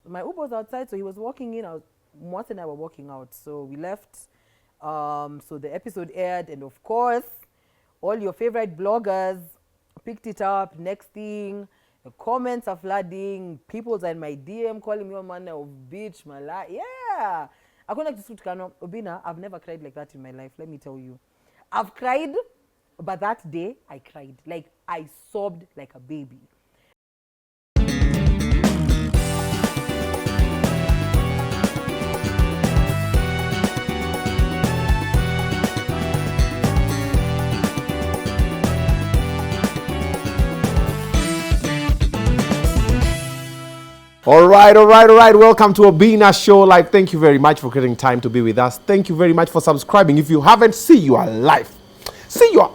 my Uber was outside, so he was walking in. Mwat and I were walking out, so we left. So the episode aired, and of course, all your favorite bloggers picked it up. Next thing, the comments are flooding. People's in my DM calling me all manner of bitch, Malaya. Yeah. I couldn't like to Kano. Obinna, I've never cried like that in my life. Let me tell you. I've cried, but that day I cried. Like I sobbed like a baby. All right. Welcome to Obinna Show Live. Thank you very much for getting time to be with us. Thank you very much for subscribing. If you haven't, see you are live. See you are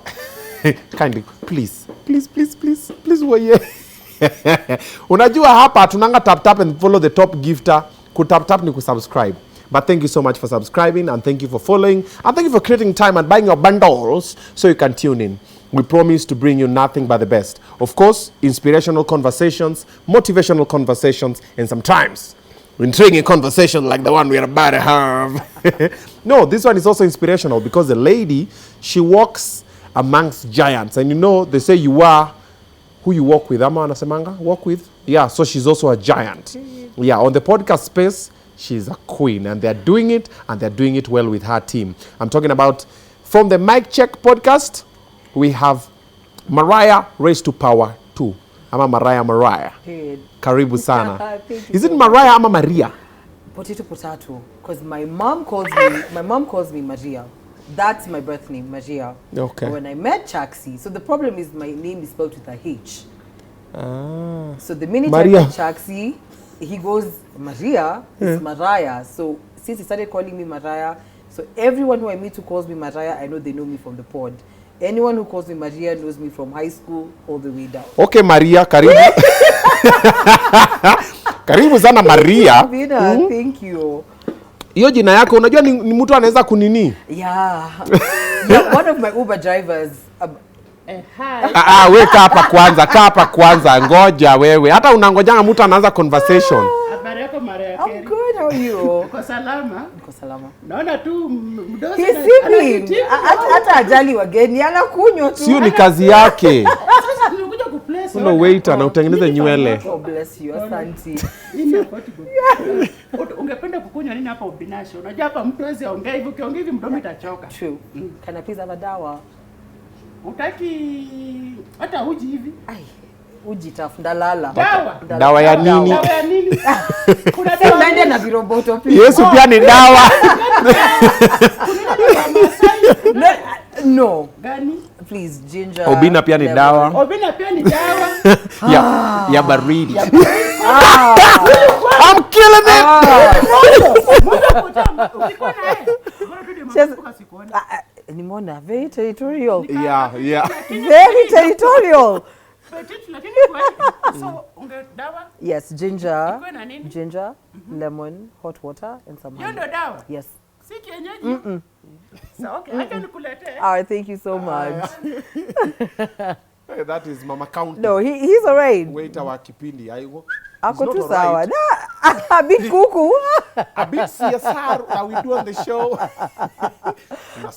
kindly, please. Wewe. Unajua hapa tunanga tap and follow the top gifter. Tap ni kusubscribe. But thank you so much for subscribing, and thank you for following, and thank you for creating time and buying your bundles so you can tune in. We promise to bring you nothing but the best. Of course, inspirational conversations, motivational conversations, and sometimes intriguing conversation like the one we are about to have. No, this one is also inspirational because the lady, she walks amongst giants. And you know, they say you are who you walk with. Ama anasemanga? Walk with? Yeah, so she's also a giant. Yeah, on the podcast space, she's a queen. And they're doing it, and they're doing it well with her team. I'm talking about, from the Mic Check podcast, we have Mariah raised to power 2. Ama Mariah. Hey. Karibu sana. Is it Mariah ama Maria? Potato. Because my mom calls me Mariah. That's my birth name, Mariah. Okay. But when I met Chaksi, so the problem is my name is spelled with a H. So the minute Maria. I met Chaksi, he goes Maria, it's Mariah. So since he started calling me Mariah, so everyone who I meet who calls me Mariah, I know they know me from the pod. Anyone who calls me Maria knows me from high school all the way down. Okay, Maria, karibu. Karibu sana Maria. Thank you. Hiyo jina yako unajua ni mtu anaweza kunini? Yeah. One of my Uber drivers. Hi. Wewe kaa hapa kwanza, ngoja wewe. Hata unangojanga mtu anaanza conversation. Habari yako Mariah? I'm good, how are you? Uko salama? Niko salama. Naona tu mdosi hata ajali wageni anakunywa tu. Sio ni kazi yake. Sasa tumekuja kuplace. No waiter na utengeneze nywele. God bless you, asante. Ungependa kukunywa nini hapa Obinna Show? Unajua hapa mtu hawezi ongea hivi, ukiongea hivi mdomo itachoka. True. Can I please have a dawa? Utaki hata uji hivi? Ai, uji tafundalala. Dawa ya nini? Dawa ya nini? Kuna dawa ndio na viroboto pia. Yesu pia ni dawa. No. Gani? Please, ginger. Obinna pia ni dawa. Obinna pia ni dawa. Ya baridi. I'm killing it. Nimona very territorial. Yeah. Very territorial. So, dawa? Yes, ginger. Iko na nini? Ginger, lemon, hot water, and some honey. Hiyo ndo dawa? Yes. Si kienyeji? So, okay, acha nikuletee. All right, thank you so much. That is Mama County. No, he's all right. Waiter wa kipindi. Ako tu sawa. A bit kuku. A bit CSR that we do on the show.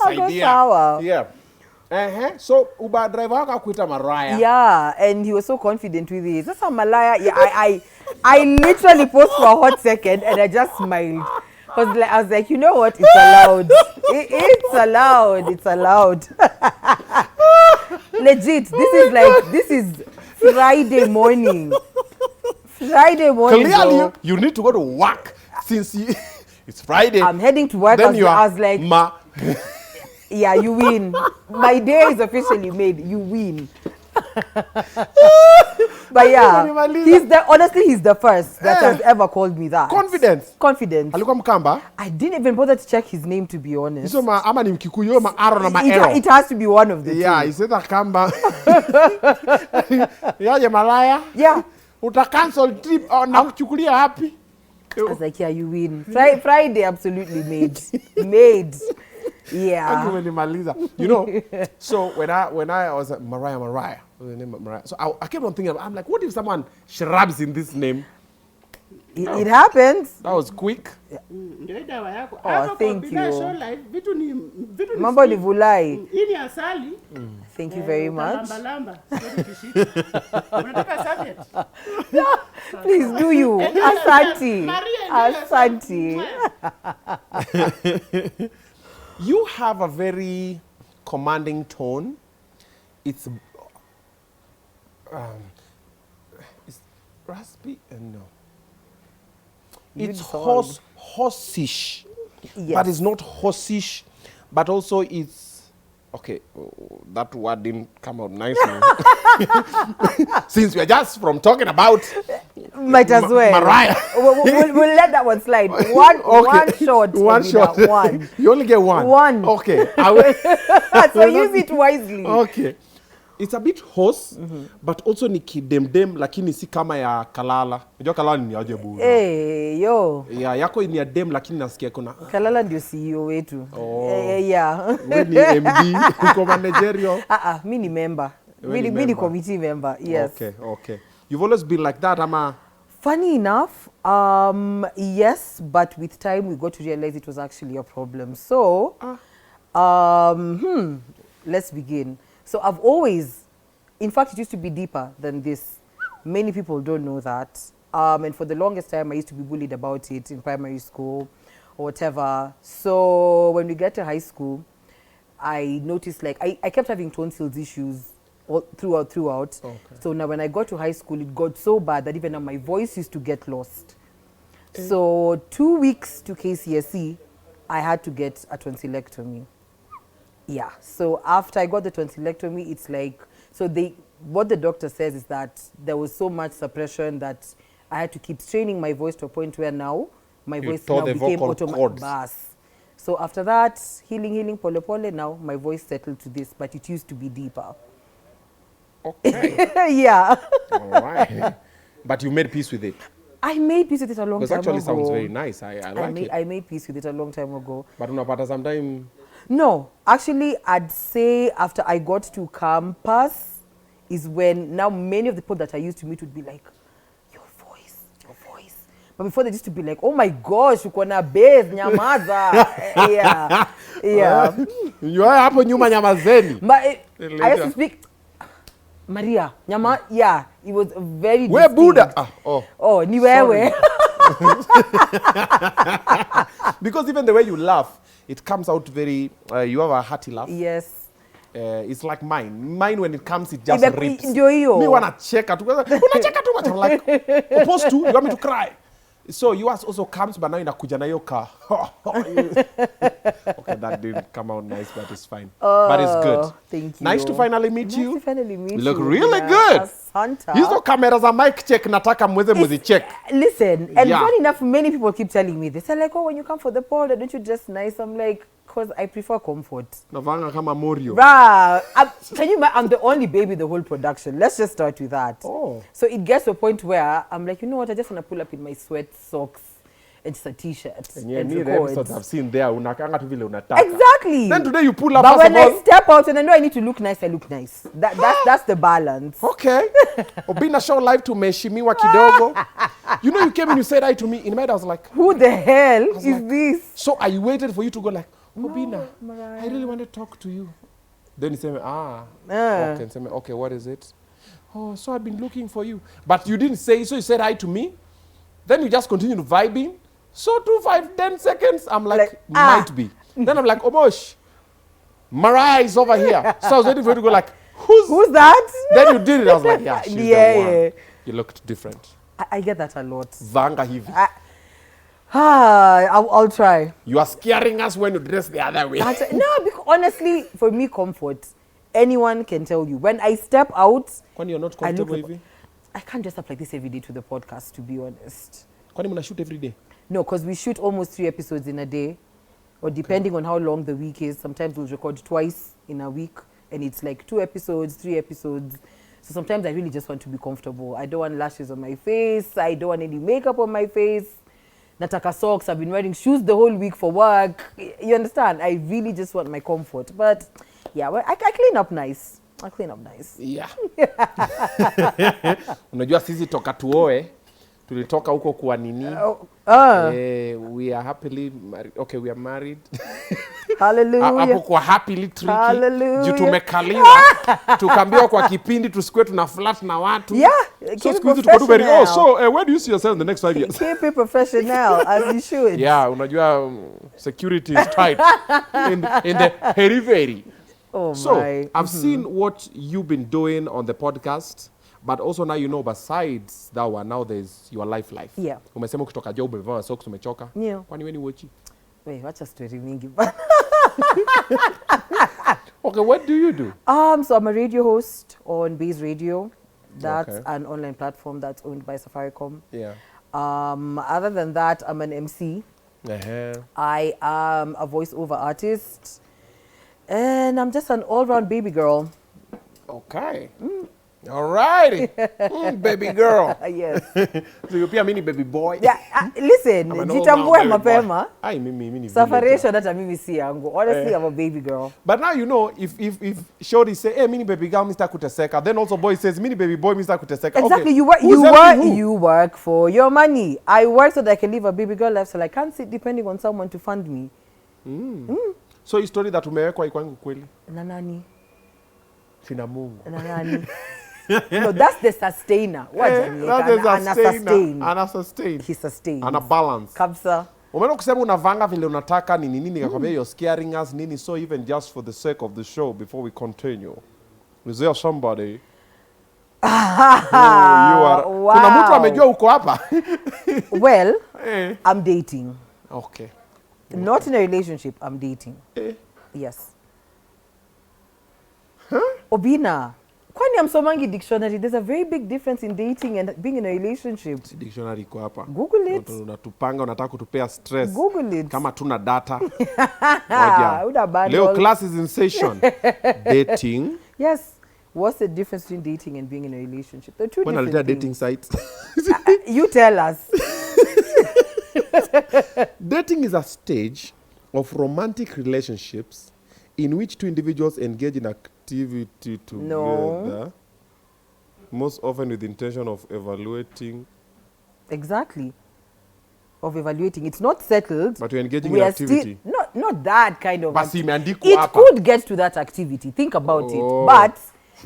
Ako sawa. Yeah. So Uber driver akakuita Mariah. Yeah, and he was so confident with it. That's how Malaya. Yeah, I literally paused for a hot second and I just smiled. Because I was like, you know what? It's allowed. It's allowed. Legit. This is Friday morning. Clearly, you need to go to work since it's Friday. I'm heading to work. Then I was like, yeah, you win. My day is officially made. You win. But yeah, he's the first that has ever called me that. Confidence. Alikuwa Mkamba? I didn't even bother to check his name, to be honest. So ama ni Mkikuyu ama Aro na Maero. It has to be one of the two. Yeah, he said Kamba. Yeah, Mariah. Yeah. Uta cancel trip na kuchukulia happy. I was like, yeah, you win. Friday absolutely made. Yeah. You know, so when I was at Mariah, was the name of Mariah. So I kept on thinking, I'm like, what if someone shrubs in this name? It happens. That was quick. Ndio dawa yako. Oh, thank Obinna you. Show Live vitu ni Mambo ni vulai. Hii ni asali. Thank you very much. Lamba. Unataka serviette? Please do you. Asante. Mariah, Asante. You have a very commanding tone. It's raspy and no. It's horseish, Yes. but it's not horseish, but also it's okay. That word didn't come out nicely. Since we're just from talking about Might as well. Mariah. We'll let that one slide. One shot. One Obinna, shot. One. You only get one. One. Okay. I will. So use it wisely. Okay. It's a bit hoarse, but also ni kidemdem lakini si kama ya Kalala. Unajua Kalala ni aje bure. Hey, yo. Yeah, yako ni ya dem lakini nasikia kuna Kalala ndio CEO wetu. Oh. Yeah. we ni MD uko managerial. Mi ni member. We ni Mi ni member. committee member. Yes. Okay. You've always been like that, ama? Funny enough, yes, but with time we got to realize it was actually a problem. So, let's begin. So I've always, in fact, it used to be deeper than this. Many people don't know that. And for the longest time, I used to be bullied about it in primary school or whatever. So when we get to high school, I noticed like I kept having tonsils issues throughout. Okay. So now when I got to high school, it got so bad that even now my voice used to get lost. So 2 weeks to KCSE, I had to get a tonsillectomy. Yeah, so after I got the tonsillectomy, it's like, so what the doctor says is that there was so much suppression that I had to keep straining my voice to a point where now my voice now became automatic bass. So after that, healing, pole, now my voice settled to this, but it used to be deeper. Okay. Yeah. All right. But you made peace with it. I made peace with it a long time ago. Because actually sounds very nice. I like it. I made peace with it a long time ago. But unapata sometime. No, actually, I'd say after I got to campus is when now many of the people that I used to meet would be like, your voice. But before they used to be like, oh my gosh, uko na bass, nyamaza. Yeah. You are hapo nyuma nyamazeni. But I used to speak, Maria, yeah, it was very Where Buddha? Oh, ni wewe. Because even the way you laugh, it comes out very, you have a hearty laugh. Yes. It's like mine. Mine, when it comes, it just rips. Ndio hiyo. Me wanna check out. Unacheka too much. I'm like, opposed to, you want me to cry. So yours also comes, but now inakuja na hiyo ka. Okay, that didn't come out nice, but it's fine. But it's good. Thank you. Nice to finally meet you. Nice to finally meet you. You look really good. Asante. Hizo kamera za mic check nataka mwezi check. Listen, and Yeah. funny enough, many people keep telling me this. They're like, oh, when you come for the pod, don't you dress nice? I'm like, because I prefer comfort. Navanga kama Morio. Can you imagine? I'm the only baby in the whole production. Let's just start with that. Oh. So it gets to a point where I'm like, you know what? I just want to pull up in my sweat socks and just a t-shirt. Yeah, and me the record. episodes I've seen there, unakanga tu vile unataka. Exactly. Then today you pull up. But when I step out and I know I need to look nice, I look nice. That's the balance. Okay. Obinna Show Live tumeheshimiwa kidogo. You know, you came and you said hi to me. In my head, I was like, Who the hell is like, this? so I waited for you to go like, Obinna, Mariah. I really want to talk to you. Then he said, okay. And said, okay, what is it? Oh, so I've been looking for you. But you didn't say, so you said hi to me. Then you just continued vibing. So 2, 5, 10 seconds, I'm like might be. Then I'm like, oh gosh, Mariah is over here. So I was waiting for you to go like, who's that? Then you did it. I was like, yeah, she's the one. Yeah. You looked different. I get that a lot. Vanga hivi. I'll try. You are scaring us when you dress the other way. No, because honestly, for me, comfort, anyone can tell you. When I step out, When you're not comfortable hivi? I can't dress up like this every day to the podcast, to be honest. Kwani mna shoot every day? No, because we shoot almost 3 episodes in a day, or depending on how long the week is. Sometimes we'll record twice in a week, and it's like 2 episodes, 3 episodes. So sometimes I really just want to be comfortable. I don't want lashes on my face. I don't want any makeup on my face. Nataka socks. I've been wearing shoes the whole week for work. You understand? I really just want my comfort. But yeah, well, I clean up nice. Yeah. Unajua sisi toka tuoe tulitoka huko kwa nini. We are happily married. Okay, we are married. Hallelujah. Hapo kwa happily tricky. Hallelujah. Juu tumekaliwa. Tukaambiwa kwa kipindi tusikue tuna flat na watu. Yeah. So squeeze tuko very, where do you see yourself in the next 5 years? Keep it professional as you should. Yeah, unajua security is tight in the periphery. Oh so, my. I've seen what you've been doing on the podcast, but also now you know besides that one, now there's your life. Yeah. Umesema ukitoka job umevaa socks umechoka. Yeah. Kwani wewe ni wochi? Wait, wacha story mingi. Okay, what do you do? So I'm a radio host on Base Radio. That's an online platform that's owned by Safaricom. Yeah. Other than that, I'm an MC. I am a voiceover artist. And I'm just an all-round baby girl. Okay. All right. Baby girl. Yes. So you pia mini baby boy. Yeah, listen, jitambue mapema. Ai mimi Safaration hata mimi si yangu. Honestly, I'm a baby girl. But now you know if shorty say, "Hey, mini baby girl, Mr. Kuteseka," then also boy says, "Mini baby boy, Mr. Kuteseka." Exactly. Okay. You work for your money. I work so that I can live a baby girl lifestyle. I can't sit depending on someone to fund me. So hii story that umewekwa ikwangu kweli? Na nani? Sina Mungu. Na nani? No, that's the sustainer. Ana sustain. He sustains. Ana balance. Kabisa. Umeona kusema unavanga vile unataka nini nikakwambia you're scaring us nini, so even just for the sake of the show before we continue. Is there somebody? You are. Wow. Kuna mtu amejua uko hapa? Well, I'm dating. Okay. Not in a relationship, I'm dating. Yes. Huh? Obinna, kwani amsomangi dictionary? There's a very big difference in dating and being in a relationship. Si dictionary iko hapa. Google it. Unatupanga, unataka kutupea stress. Google it. Kama tuna data. Leo class is in session. Dating. Yes. What's the difference between dating and being in a relationship? They're two different things. Dating sites. You tell us. Dating is a stage of romantic relationships in which two individuals engage in activity together. No. Most often with the intention of evaluating. Exactly. Of evaluating. It's not settled. But you're engaging in activity. Not that kind of activity. It could get to that activity. Think about it. But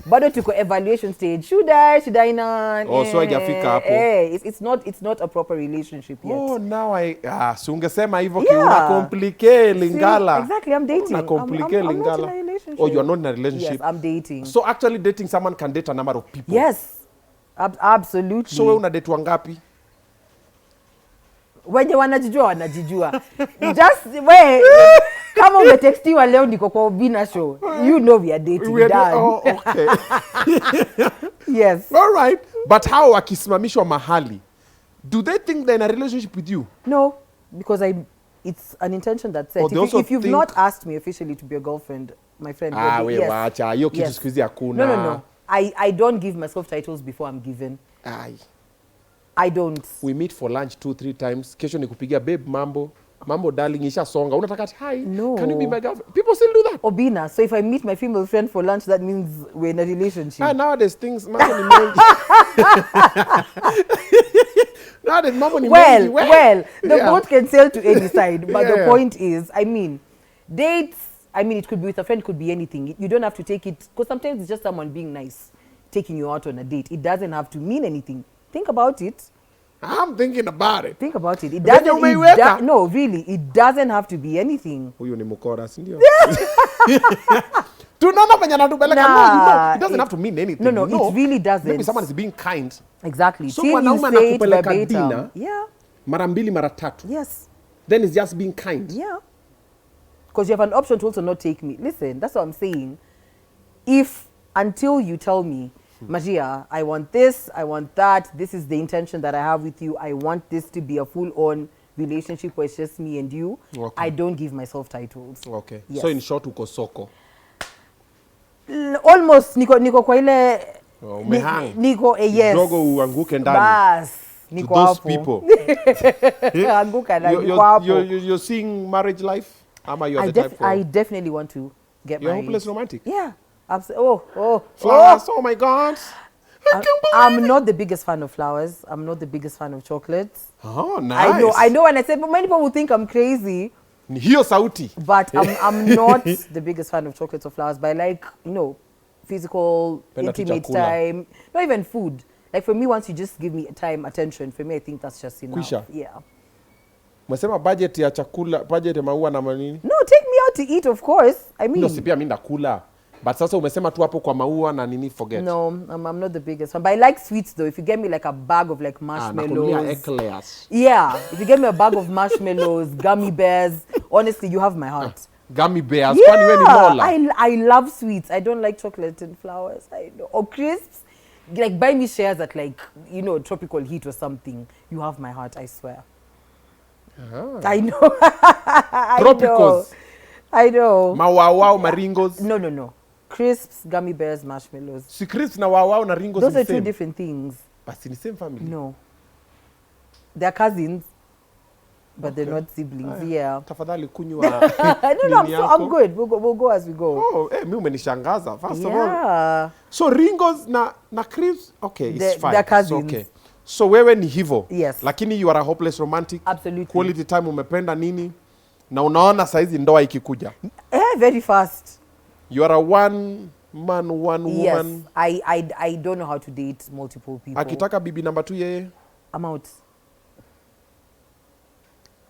bado tuko evaluation stage. Should I not? So hajafika hapo. It's not a proper relationship yet. Oh, now si ungesema hivyo una complicate lingala. Exactly, I'm dating. Una complicate lingala. I'm not in a relationship. Oh, you're not in a relationship. Yes, I'm dating. So actually dating someone can date a number of people. Yes. Absolutely. So wewe una date wangapi? Wenye wanajijua. Just kama umetextiwa leo niko kwa Obinna show, you know we are dating. Okay. Yes. All right. But how wakisimamishwa mahali? Do they think they're in a relationship with you? No, because it's an intention that's set. If you've not asked me officially to be your girlfriend, my friend. Wacha. Hiyo kitu siku hizi hakuna. No. I don't give myself titles before I'm given. I don't. We meet for lunch 2-3 times. Kesho nikupigia babe mambo darling isha songa. Unataka hi. No. Can you be my girlfriend? People still do that. Obinna, so if I meet my female friend for lunch, that means we're in a relationship. Nowadays things mambo ni mengi. Nowadays mambo ni mengi. Well, the boat can sail to any side. But the point is, dates, it could be with a friend, it could be anything. You don't have to take it, because sometimes it's just someone being nice, taking you out on a date. It doesn't have to mean anything. Think about it. I'm thinking about it. Think about it. It doesn't. No, really, it doesn't have to be anything. Huyo ni mkora, si ndio? Tunaona penye anatupeleka. No, it doesn't have to mean anything. No, it really doesn't. Maybe someone is being kind. Exactly. So mwanaume anakupeleka dinner. Yeah. Mara mbili mara tatu. Yes. Then it's just being kind. Yeah. Because you have an option to also not take me. Listen, that's what I'm saying. If until you tell me, Mariah, I want this, I want that, this is the intention that I have with you, I want this to be a full-on relationship where it's just me and you, I don't give myself titles. Okay. Yes. So in short, uko soko? Almost, niko kwa ile... Umehang. Niko, yes. Dogo uanguke ndani. Bas. To those people. Anguka na niko hapo. You're seeing marriage life? Ama you are the type for... I definitely want to get married. You're hopeless romantic? Yeah. Flowers, oh my God. I'm not the biggest fan of flowers. I'm not the biggest fan of chocolates. Oh, nice. I know when I say, but many people will think I'm crazy. Hiyo sauti. But I'm not the biggest fan of chocolates or flowers, but I like, physical, intimate time. Not even food. Like for me, once you just give me time, attention, for me, I think that's just enough. Kwisha. Yeah. Mwasema budget ya chakula, budget ya maua na manini? No, take me out to eat, of course. I mean. No, si pia mimi nakula. But sasa umesema tu hapo kwa maua na nini, forget. No, I'm not the biggest one. But I like sweets though. If you get me like a bag of like marshmallows. Eclairs. Yeah. If you get me a bag of marshmallows, gummy bears, honestly, you have my heart. Gummy bears. Yeah. I love sweets. I don't like chocolate and flowers. I know. Or crisps. Like buy me shares at like, tropical heat or something. You have my heart, I swear. I know. Tropicals. I know. Mawawao, maringos. No. Crisps, gummy bears, marshmallows. Si crisps na wawao na ringos. Those are two different things. But in the same family. No. They're cousins, but they're not siblings. Yeah. Tafadhali kunywa. No, I'm good. We'll go as we go. Oh, mimi umenishangaza. First of all. Yeah. So ringos na crisps, okay, it's fine. They're cousins. So, okay. So wewe ni hivyo. Yes. Lakini you are a hopeless romantic. Absolutely. Quality time umependa nini? Na unaona saizi ndoa ikikuja. Very fast. You are a one man, one woman. Yes. I don't know how to date multiple people. Akitaka bibi number 2 yeye? I'm out.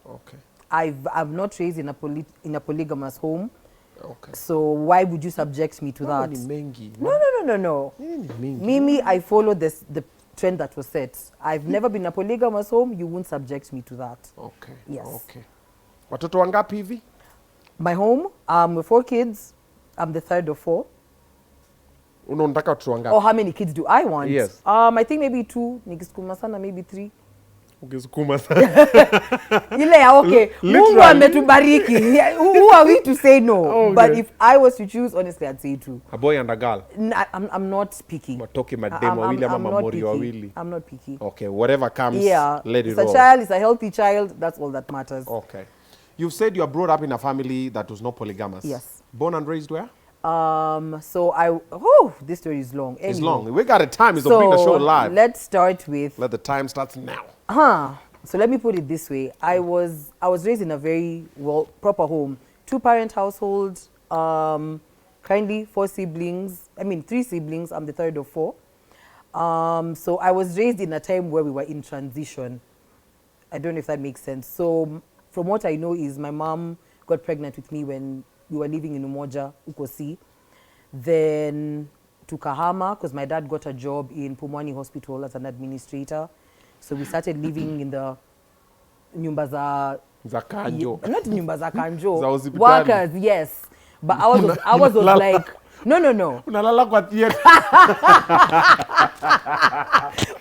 Okay. I'm not raised in a polygamous home. Okay. So why would you subject me to that? Ni mengi. No. Mimi, I follow the trend that was set. I've never been in a polygamous home. You won't subject me to that. Okay. Yes. Okay. Watoto wangapi hivi? My home, with 4 kids. I'm the third of 4. Unataka watoto wangapi? Or how many kids do I want? Yes. I think maybe 2. Nikisukuma sana maybe 3. Ukisukuma sana. Ile okay. Mungu ametubariki. Who are we to say no? Okay. But if I was to choose, honestly, I'd say 2. A boy and a girl. I'm not picky. Matoke mademo wawili ama mamori wawili. I'm not picky. Okay, whatever comes, let it roll. It's a child, it's a healthy child. That's all that matters. Okay. You've said you are brought up in a family that was not polygamous. Yes. Born and raised where? This story is long. Anyway. It's long. We got a time. It's being a show live. Let's start with. Let the time start now. So let me put it this way. I was raised in a very proper home. 2-parent household. Currently 4 siblings. 3 siblings. I'm the third of 4. So I was raised in a time where we were in transition. I don't know if that makes sense. So from what I know is my mom got pregnant with me when we were living in Umoja, Ukosi. Then to Kahama, because my dad got a job in Pumwani Hospital as an administrator. So we started living in the nyumba za kanjo. Not nyumba za kanjo. Za hospitali. Workers, yes. But I was like, no. Unalala kwa theater.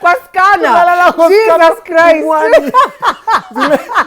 Kwa skana. Jesus Christ.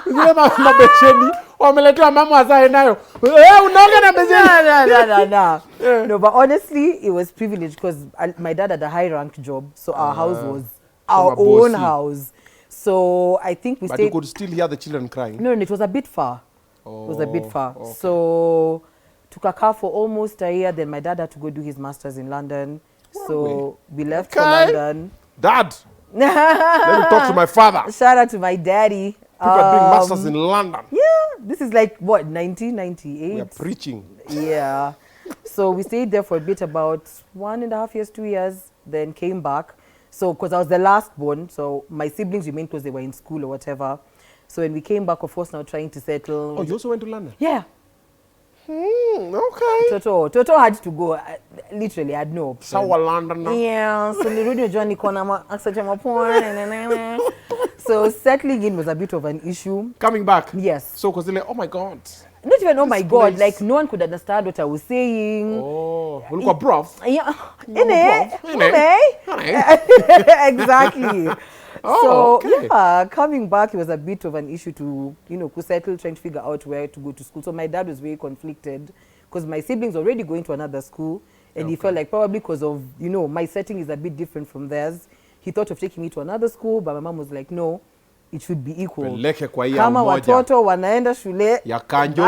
Zile mabesheni. Wameletewa mama azae nayo. Unaoga na besheni. No. No, but honestly, it was privileged because my dad had a high-rank job. So our house was our own house. So I think we stayed. But you could still hear the children crying. No, it was a bit far. Oh, it was a bit far. Okay. So took a car for almost a year. Then my dad had to go do his master's in London. So we left for London. Dad, let me talk to my father. Shout out to my daddy. People are doing masters in London. Yeah, this is like what, 1998? We are preaching. Yeah. So we stayed there for a bit, about 1.5 years, 2 years. Then came back. So because I was the last born, so my siblings remained because they were in school or whatever. So when we came back, of course, now trying to settle. Oh, you also went to London? Yeah. Okay. Toto had to go. Literally, I had no option. Sawa London. Yeah. So nirudi unajua niko na access ya mapona. So settling in was a bit of an issue. Coming back? Yes. So because like, oh my God. Not even oh my God, place. like no one could understand what I was saying. Oh, ulikuwa prof? Yeah. Exactly. Oh, so okay. yeah, coming back, it was a bit of an issue to, settle, trying to figure out where to go to school. So my dad was very conflicted because my siblings were already going to another school, and he felt like probably because of, my setting is a bit different from theirs. He thought of taking me to another school, but my mom was like, no, it should be equal. Peleke kwa hii Kama moja. watoto wanaenda shule Ya kanjo,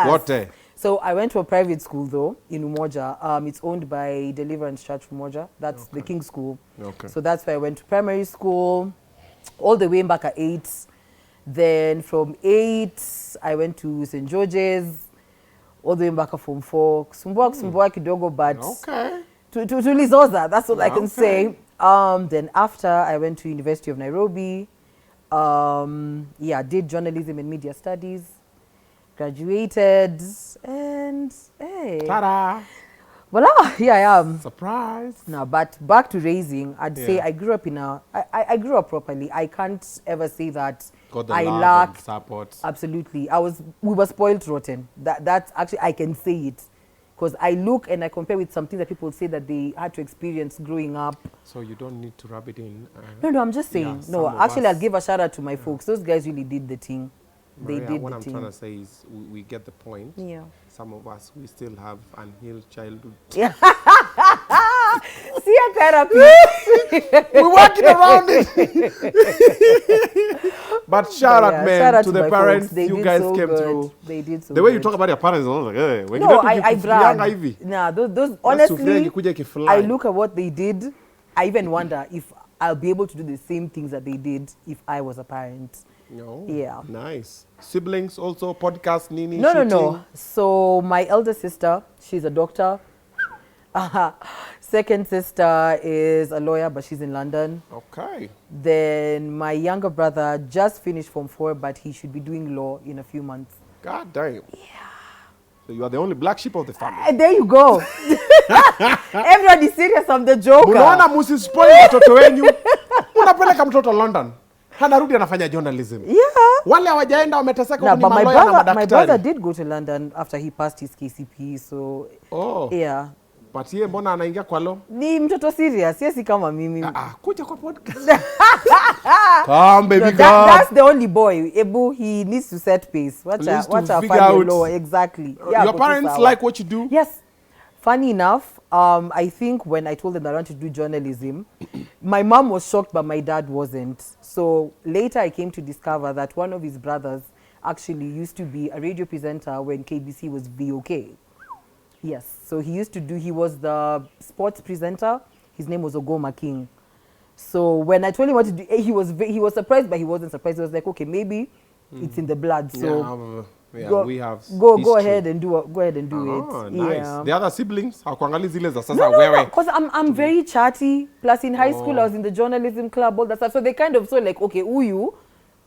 wote. So I went to a private school though in Umoja. It's owned by Deliverance Church Umoja. That's the King School. Okay. So that's where I went to primary school, all the way back at 8. Then from 8, I went to St. George's, all the way back at Form 4. Kusumbua kidogo, but to Lizoza, that's all I can say. Then after, I went to University of Nairobi. Did journalism and media studies. Graduated, and hey. Ta-da! Voila, here I am. Surprise. Now, but back to raising, I'd say I grew up I grew up properly. I can't ever say that Got the I love lacked and support. Absolutely. We were spoiled rotten. That's actually, I can say it. Because I look and I compare with something that people say that they had to experience growing up. So you don't need to rub it in. No, I'm just saying. No, actually, I'll give a shout out to my folks. Those guys really did the thing. They Mariah, did what the I'm thing. trying to say is we get the point. Yeah. Some of us, we still have unhealed childhood. Yeah. See a therapy. We're working around it. But shout out, man, shout out to the my parents. folks. They You did guys so came good. through. They did so The way you good. talk about your parents, I was like, hey, when No, I brag. hivi. Nah, those Sufuria honestly, ikikuja ikifly. I look at what they did. I even wonder if I'll be able to do the same things that they did if I was a parent. No. Yeah. Nice. Siblings also, podcast, Nini, No. shooting. So my elder sister, she's a doctor. Second sister is a lawyer, but she's in London. Okay. Then my younger brother just finished Form 4, but he should be doing law in a few months. God damn. Yeah. So you are the only black sheep of the family. There you go. Everyone is serious. I'm the joker. Unaona msispoil watoto wenyu. Unapeleka mtoto London. Hanarudi anafanya journalism. Yeah. Wale hawajaenda wameteseka No, huko ni but maloya na madaktari. my brother did go to London after he passed his KCP, so yeah. But yeye mbona anaingia kwa law? Ni mtoto serious, yes, kama mimi. Kuja kwa podcast. Come baby, come. That's the only boy. Ebu, he needs to set pace. Watch out law, exactly. Yeah, your parents like what you do? Yes. Funny enough, I think when I told them that I want to do journalism, my mom was shocked, but my dad wasn't. So later I came to discover that one of his brothers actually used to be a radio presenter when KBC was VOK. Yes, so he was the sports presenter. His name was Ogoma King. So when I told him what to do, he was surprised, but he wasn't surprised. He was like, okay, maybe it's in the blood. So we have go ahead and do it. Nice. Yeah. The other siblings, hakuangali zile za sasa wewe. Because I'm very chatty. Plus in high school I was in the journalism club, all that stuff. So they kind of saw like, okay, Uyu,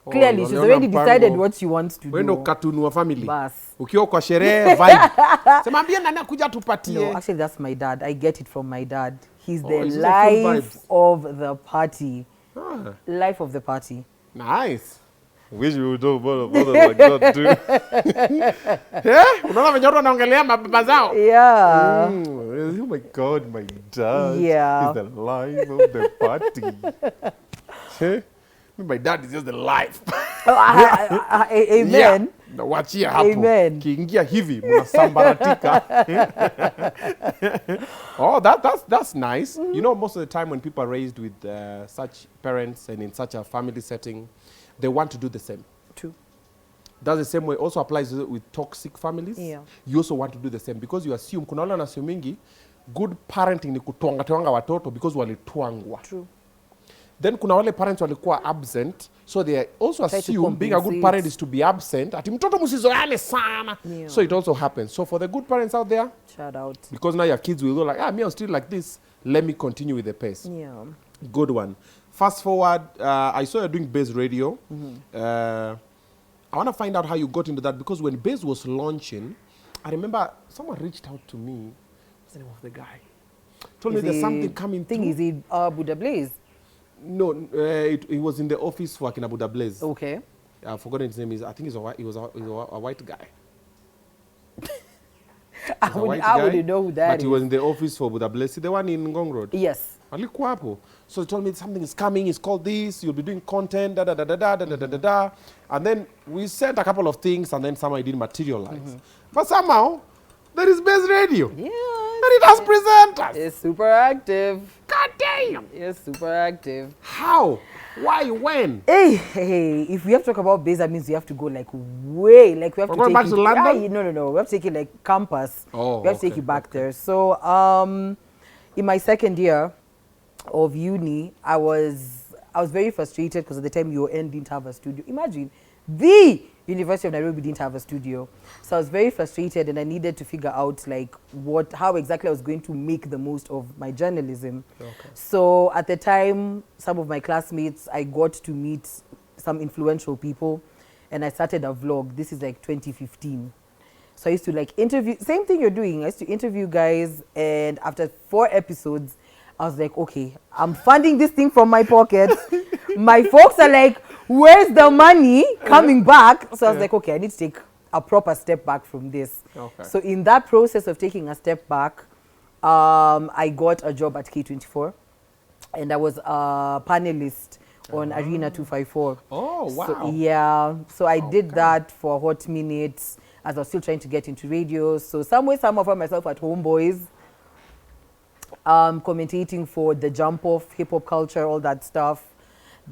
clearly she's already decided what she wants to do. Wendo cartoon wa family. Bas. Ukiwa kwa sherehe vibe. Sema ambia nani akuja tupatie. No, actually that's my dad. I get it from my dad. He's the it's life of the party. Life of the party. Nice. Wish we would do both like that too. Unaona venye watu wanaongelea mababa zao? Yeah. Oh my God, my dad Yeah. is the life of the party. My dad is just the life. Amen. Wachia hapo. Amen. Kiingia hivi mnasambaratika. Oh, that's nice. You know, most of the time when people are raised with such parents and in such a family setting, they want to do the same. True. That's the same way also applies with toxic families. Yeah. You also want to do the same because you assume, kuna wale wanassumingi good parenting ni kutwanga watoto because walitwangwa. True. Then kuna wale parents walikuwa absent, so they also assume being a good parent is to be absent. Ati mtoto msizoeane sana. Yeah. So it also happens. So for the good parents out there, shout out. Because now your kids will go like, me I'm still like this. Let me continue with the pace. Yeah. Good one. Fast forward, I saw you're doing Base Radio. I want to find out how you got into that because when Base was launching, I remember someone reached out to me. What's the name of the guy? Told me there's something coming through. Is it Buddha Blaze? No, he was in the office for Akina Buddha Blaze. Okay. I've forgotten his name. I think he was a white guy. I wouldn't know who that is. But he was in the office for Buddha Blaze. The one in Ngong Road. Yes. Alikuwa hapo. So he told me something is coming. It's called this. You'll be doing content. And then we sent a couple of things, and then somehow it didn't materialize. But somehow there is Base Radio. Yeah. it has presenters. It's super active. God damn. It's super active. How? Why? When? Hey, if we have to talk about base, that means we have to go like way, like we have We're to going take back you to London? No. We have to take you like campus. Oh, we have to take okay, you back there. So, in my second year of uni, I was very frustrated because at the time UON didn't have a studio. Imagine, the University of Nairobi didn't have a studio. So I was very frustrated and I needed to figure out like how exactly I was going to make the most of my journalism. Okay. So at the time, some of my classmates, I got to meet some influential people and I started a vlog. This is like 2015. So I used to like interview, same thing you're doing. I used to interview guys, and after 4 episodes, I was like, okay, I'm funding this thing from my pocket. My folks are like, where's the money coming back? So I was like, okay, I need to take a proper step back from this. Okay. So in that process of taking a step back, I got a job at K24, and I was a panelist on Arena 254. Oh, wow. So, yeah, so I did that for a hot minute as I was still trying to get into radio. So some way, somehow, I found myself at Homeboys, commentating for the jump off, hip hop culture, all that stuff.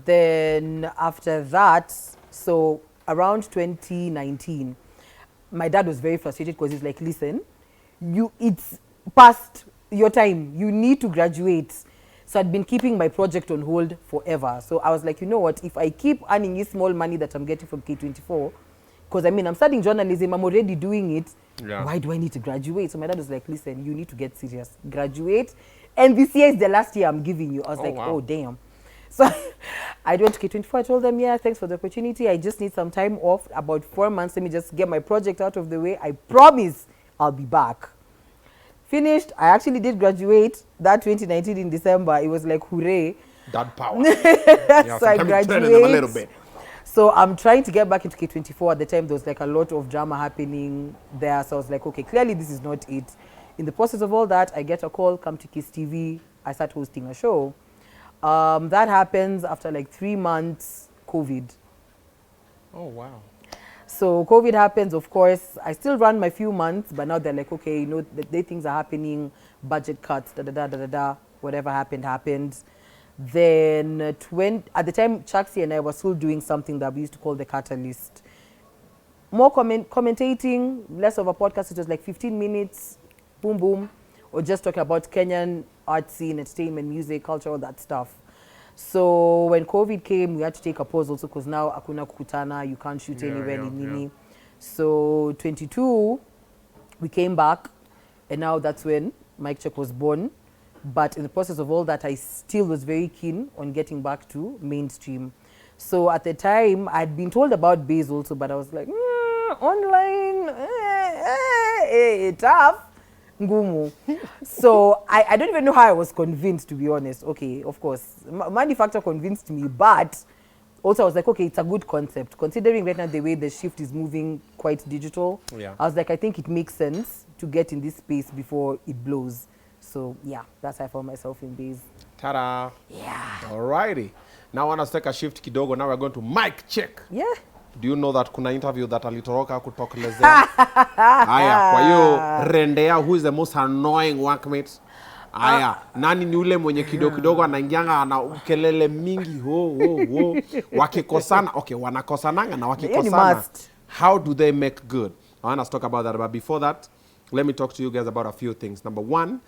Then after that, so around 2019, my dad was very frustrated because he's like, listen, it's past your time. You need to graduate. So I'd been keeping my project on hold forever. So I was like, you know what, if I keep earning this small money that I'm getting from K24, because I mean, I'm studying journalism, I'm already doing it. Yeah. Why do I need to graduate? So my dad was like, listen, you need to get serious. Graduate. And this year is the last year I'm giving you. I was like, wow. oh, damn. So I went to K24. I told them, yeah, thanks for the opportunity. I just need some time off, about 4 months. Let me just get my project out of the way. I promise I'll be back. Finished. I actually did graduate that 2019 in December. It was like, hooray. Dad power. So I graduated a little bit. So I'm trying to get back into K24. At the time, there was like a lot of drama happening there. So I was like, okay, clearly this is not it. In the process of all that, I get a call, come to Kiss TV. I start hosting a show. That happens after like 3 months, COVID. Oh, wow. So COVID happens, of course. I still run my few months, but now they're like, okay, you know, things are happening, budget cuts, whatever happened. Then at the time, Chaxi and I were still doing something that we used to call the Catalyst. More commentating, less of a podcast. It was like 15 minutes, boom, boom, or just talking about Kenyan art scene, entertainment, music, culture, all that stuff. So when COVID came, we had to take a pause also because now hakuna kukutana, you can't shoot anywhere in Nini. So 22, we came back, and now that's when Mike Check was born. But in the process of all that, I still was very keen on getting back to mainstream. So at the time, I'd been told about Base also, but I was like, online, tough, ngumu. So I don't even know how I was convinced, to be honest. Okay, of course, money factor convinced me, but also I was like, okay, it's a good concept. Considering right now the way the shift is moving quite digital, I was like, I think it makes sense to get in this space before it blows. So yeah, that's how I found myself in Base. Ta-da. Yeah. Alrighty. Now I want us to take a shift kidogo. Now we're going to mic check. Yeah. Do you know that kuna interview that alitoroka kutokelezea? Aya, kwa hiyo rendea, who is the most annoying workmate? Aya, nani ni ule mwenye kidogo anaingianga ana kelele mingi ho. Wakikosana, okay, wanakosananga na wakikosana. How do they make good? I want us to talk about that, but before that, let me talk to you guys about a few things. Number one,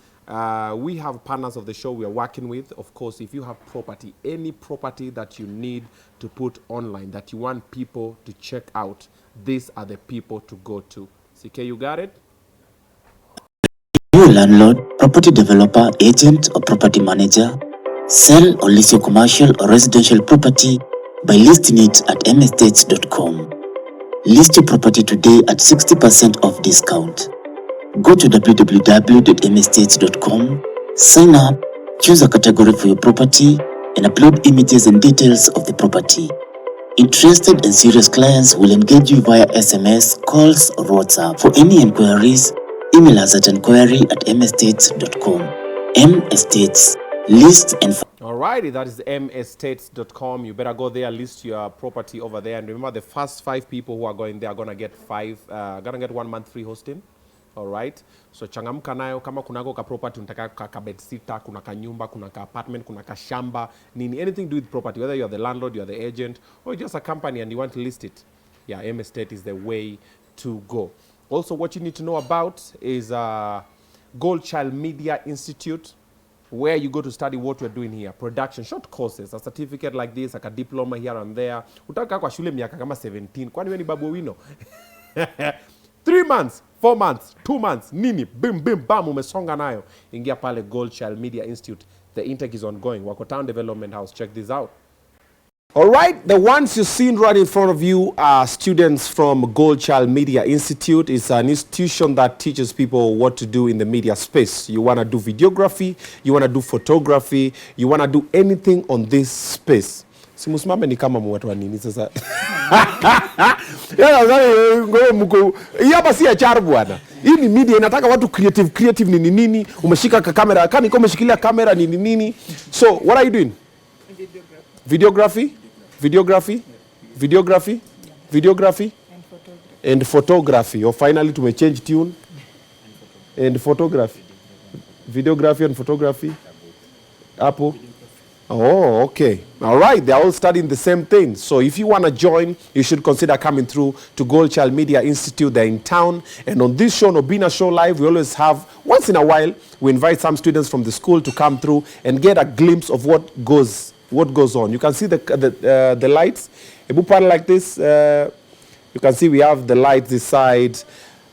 we have partners of the show we are working with. Of course, if you have property, any property that you need to put online, that you want people to check out, these are the people to go to. CK, you got it? Are you a landlord, property developer, agent, or property manager? Sell or lease your commercial or residential property by listing it at mestates.com. List your property today at 60% off discount. Go to www.mestates.com, sign up, choose a category for your property, and upload images and details of the property. Interested and serious clients will engage you via SMS, calls, or WhatsApp. For any inquiries, email us at inquiry@mestates.com. M Estates, list and... Alrighty, that is mestates.com. You better go there, list your property over there. And remember, the first 5 people who are going there are going to get 1 month free hosting. All right? So changamka nayo kama kunako ka property unataka ka bed sitter, kuna ka nyumba, kuna ka apartment, kuna ka shamba, nini, anything to do with property, whether you're the landlord, you're the agent, or just a company and you want to list it. Yeah, M Estate is the way to go. Also, what you need to know about is Gold Child Media Institute, where you go to study what we're doing here. Production, short courses, a certificate like this, like a diploma here and there. Utaka kwa shule miaka kama 17. Kwani wewe ni babu wino? 3 months, 4 months, 2 months, nini, bim, bim, bam, umesonga nayo. Ingia pale Gold Child Media Institute. The intake is ongoing. Wako Town Development House. Check this out. All right, the ones you've seen right in front of you are students from Gold Child Media Institute. It's an institution that teaches people what to do in the media space. You want to do videography, you want to do photography, you want to do anything on this space. Simusimame ni kama mwatu wa nini sasa. Hapa si HR bwana. Hii ni media inataka watu creative nini. Umeshika kamera, kani kama umeshikilia kamera nini. So, what are you doing? Videography, and photography. Or finally to change tune and photography. Videography and photography. Apple. Oh, okay. All right. They're all studying the same thing. So if you want to join, you should consider coming through to Gold Child Media Institute. They're in town. And on this show, Obinna Show Live, we always have, once in a while, we invite some students from the school to come through and get a glimpse of what goes on. You can see the lights. A part like this, you can see we have the lights this side.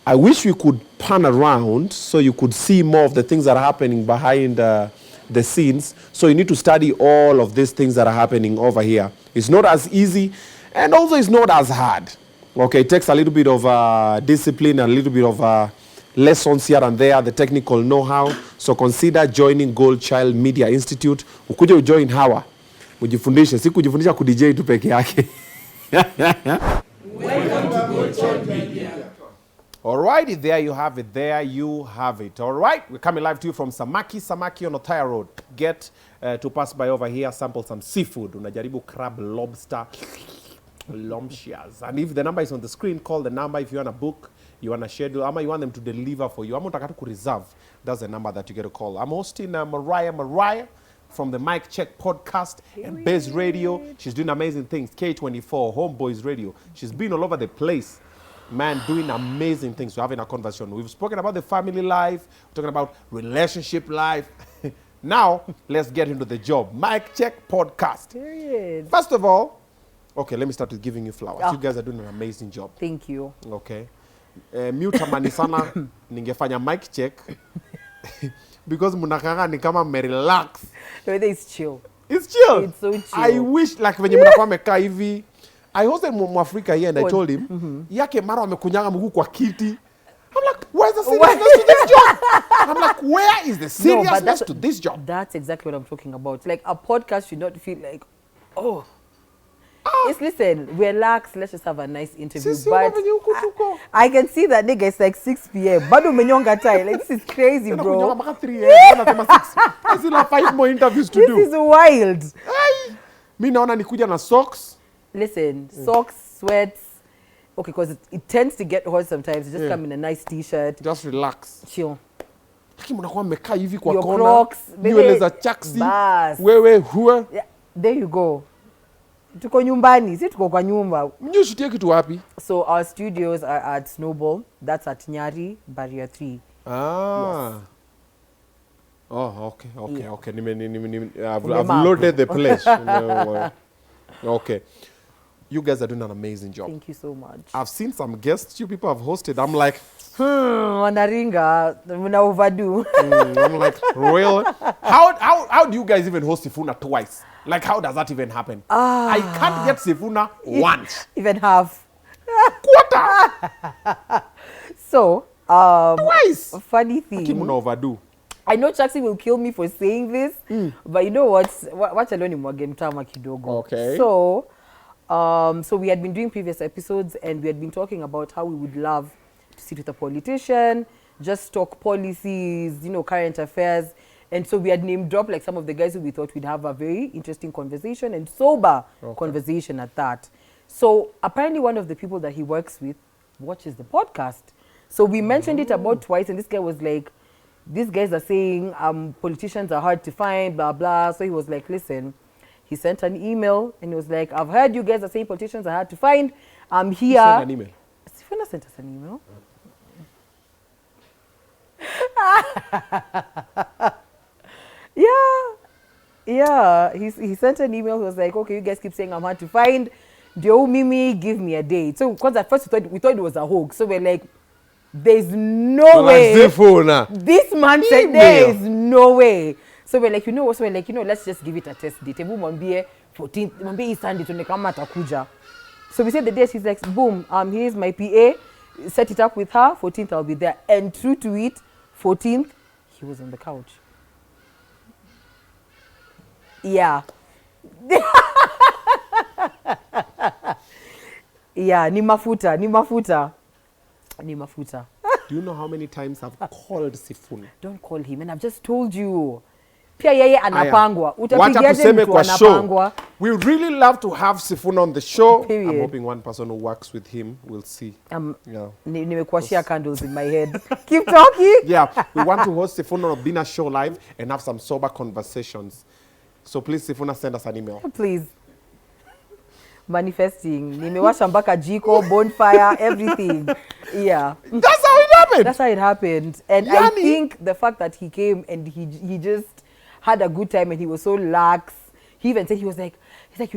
I wish we could pan around so you could see more of the things that are happening behind the scenes. So you need to study all of these things that are happening over here. It's not as easy, and also it's not as hard. Okay, it takes a little bit of discipline, a little bit of lessons here and there, the technical know-how. So consider joining Gold Child Media Institute. Ukuje ujoin hawa. Ujifundishe, si kujifundisha ku DJ tu peke yake. Welcome to Gold Child Media. All right, there you have it. There you have it. All right, we're coming live to you from Samaki on Othaya Road. Get to pass by over here, sample some seafood. Unajaribu crab, lobster, lomshias. And if the number is on the screen, call the number. If you want a book, you want a schedule, ama you want them to deliver for you, ama utakatu ku reserve, that's the number that you get to call. I'm hosting Mariah from the Mic Check podcast and Base Radio. She's doing amazing things. K24, Homeboys Radio. She's been all over the place, man, doing amazing things. We're having a conversation. We've spoken about the family life. We're talking about relationship life. Now, let's get into the job. Mic Check podcast. Period. First of all, okay, let me start with giving you flowers. You guys are doing an amazing job. Thank you. Okay. Mutamani sana ningefanya mic check because munakanga ni kama me relax. Whether it's chill. It's chill. It's so chill. I wish like venye mnakuwa mekaa hivi. I hosted Mwafrika here and I told him, yake mara wamekunyanga mguu kwa kiti. I'm like, where's the seriousness to this job? I'm like, where is the seriousness to this job? That's exactly what I'm talking about. Like a podcast should not feel like, oh, it's listen, relax, let's just have a nice interview. But I can see that nigga, it's like 6 p.m. Bado menyonga time. Like, this is crazy, bro. 3 a.m. I still have 5 more interviews to do. This is wild. Mi naona nikuja na socks. Listen, socks, sweats. Okay, because it tends to get hot sometimes. You just come in a nice t-shirt. Just relax. Chill. Lakini mnakuwa mmekaa hivi kwa Your kona. Crocs. Nywele za chaksi. Bas. Wewe huwa. Yeah, there you go. Tuko nyumbani, si tuko kwa nyumba. Mnyu kitu wapi? So our studios are at Snowball. That's at Nyari, Barrier 3. Ah. Yes. Oh, okay. Yeah. Okay. I've loaded the place. Okay. You guys are doing an amazing job. Thank you so much. I've seen some guests you people have hosted. I'm like, Wanaringa, muna overdo. I'm like, really? How do you guys even host Sifuna twice? Like, how does that even happen? I can't get Sifuna once. Even half. Quarter. So, twice. Funny thing. Muna overdo. I know Chaksi will kill me for saying this, but you know what? Watch alone mwage mtama kidogo. Okay. So, so we had been doing previous episodes and we had been talking about how we would love to sit with a politician, just talk policies, you know, current affairs. And so we had name dropped like some of the guys who we thought we'd have a very interesting conversation and sober conversation at that. So apparently one of the people that he works with watches the podcast. So we mentioned it about twice, and this guy was like, these guys are saying politicians are hard to find, blah, blah. So he was like, listen, he sent an email, and he was like, I've heard you guys are saying politicians are hard to find. I'm here. He sent an email. Sifuna sent us an email. Yeah, he sent an email. He was like, okay, you guys keep saying I'm hard to find. Dio Mimi, give me a date. So because at first we thought it was a hoax. So we're like, there's no way. This man said there is no way. So we're like, let's just give it a test date. Ebu mwambie 14th, mwambie hii Sunday tunekama atakuja. So we said the date. He's like, boom, here's my PA. Set it up with her. 14th, I'll be there. And true to it, 14th, he was on the couch. Yeah. Yeah, ni mafuta. Do you know how many times I've called Sifuna? Don't call him, and I've just told you. Pia yeye anapangwa. Utapigiaje mtu anapangwa? We would really love to have Sifuna on the show. Period. I'm hoping one person who works with him will see. Nimekuashia candles in my head. Keep talking. Yeah, we want to host Sifuna on Obinna show live and have some sober conversations. So please, Sifuna, send us an email. Please. Manifesting. Nimewasha mpaka jiko, bonfire, everything. Yeah. That's how it happened. And I think the fact that he came and he just had a good time and he was so lax. He even said, he's like, I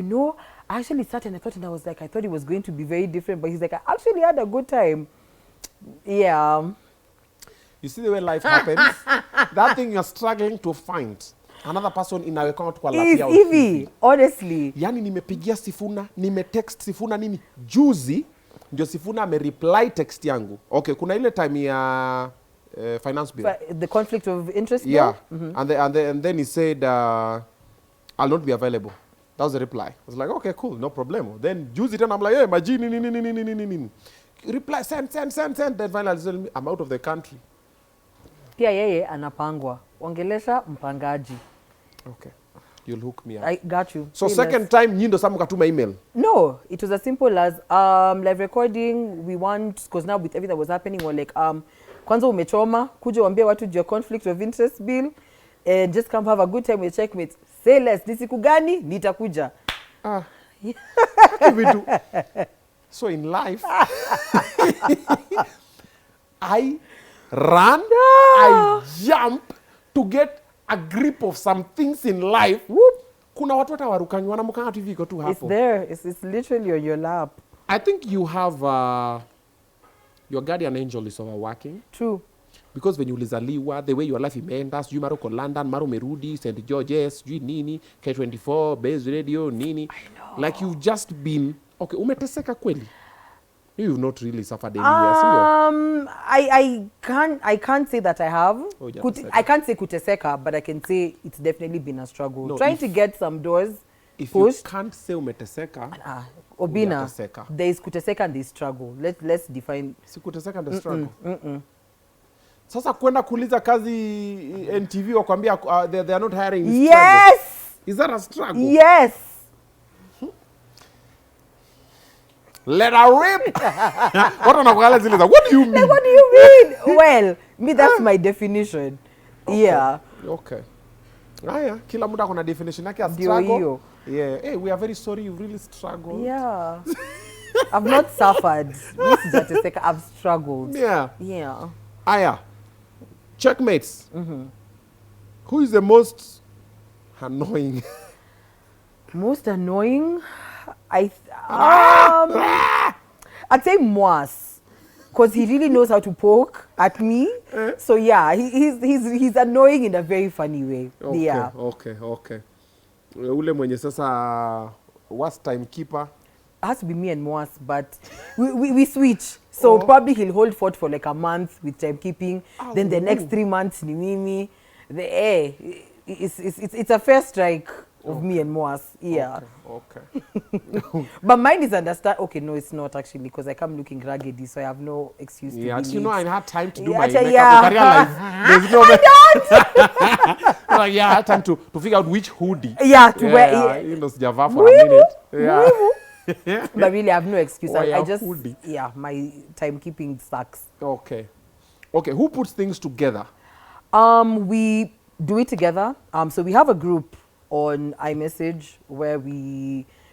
actually sat and I thought, and I was like, I thought it was going to be very different, but he's like, I actually had a good time. Yeah. You see the way life happens? That thing you're struggling to find. Another person in our account kwa lapia. It's easy, honestly. Yani nimepigia Sifuna, nimetext Sifuna nini. Juzi, ndio Sifuna amereply text yangu. Okay, kuna ile time ya finance bill. The conflict of interest bill? Yeah. And then he said, I'll not be available. That was the reply. I was like, okay, cool, no problem. Then Juzi then I'm like, hey, Maji, reply, send. Then finally I'm out of the country. Pia yeye anapangwa. Ongelesha mpangaji. Okay. You'll hook me up. I got you. So second time, nyindo samu katuma email? No, it was as simple as live recording. We want, because now with everything that was happening, we're like, kwanza umechoma, kuja wambia watu your conflict of interest bill, and just come have a good time with checkmates. Say less, nisiku gani, nitakuja. So in life, I run, I jump to get a grip of some things in life. Whoop. Kuna watu watawarukanyi wanamukanga tu viko tu hapo. It's there. It's literally on your lap. I think you have your guardian angel is overworking. True. Because when you ulizaliwa, the way your life imeenda, sijui mara uko London, mara umerudi, St. George's, sijui nini, K24, Base Radio, nini. I know. Like you've just been, okay, umeteseka kweli? You've not really suffered anywhere. I can't say that I have. Oh, I can't say kuteseka, but I can say it's definitely been a struggle. No, trying to get some doors if pushed. You can't say umeteseka. Obinna, there is kuteseka and there is struggle. Let's define. Si kuteseka and the struggle. Sasa kwenda kuuliza kazi NTV wakwambia they are not hiring. Yes. Struggle. Is that a struggle? Yes. Let her rip. What do you mean? Like, what do you mean? Well, me, that's my definition. Okay. Yeah. Okay. Yeah. Kila muda kuna definition yake ya struggle. Yeah. Hey, we are very sorry you really struggled. Yeah. I've not suffered. I've struggled. Yeah. Yeah. Aya. Checkmates. Who is the most annoying? Most annoying? I'd say Moas, because he really knows how to poke at me. So yeah, he's annoying in a very funny way. Okay, yeah. Okay. Ule mwenye sasa worst timekeeper. It has to be me and Moas, but we switch. So probably he'll hold fort for like a month with timekeeping. Then the next 3 months ni mimi. It's a fair strike of me and Moas. Yeah. Okay. But mine is understand. Okay, no, it's not actually, because I come looking raggedy, so I have no excuse to be late. You know, I had time to do my actually, makeup career life. There's no I had time to figure out which hoodie. Yeah, to wear. You know, sijavaa for a minute. Yeah. But really, I have no excuse. Why I a just, foodie? yeah, my timekeeping sucks. Okay. Okay, who puts things together? We do it together. So we have a group on iMessage where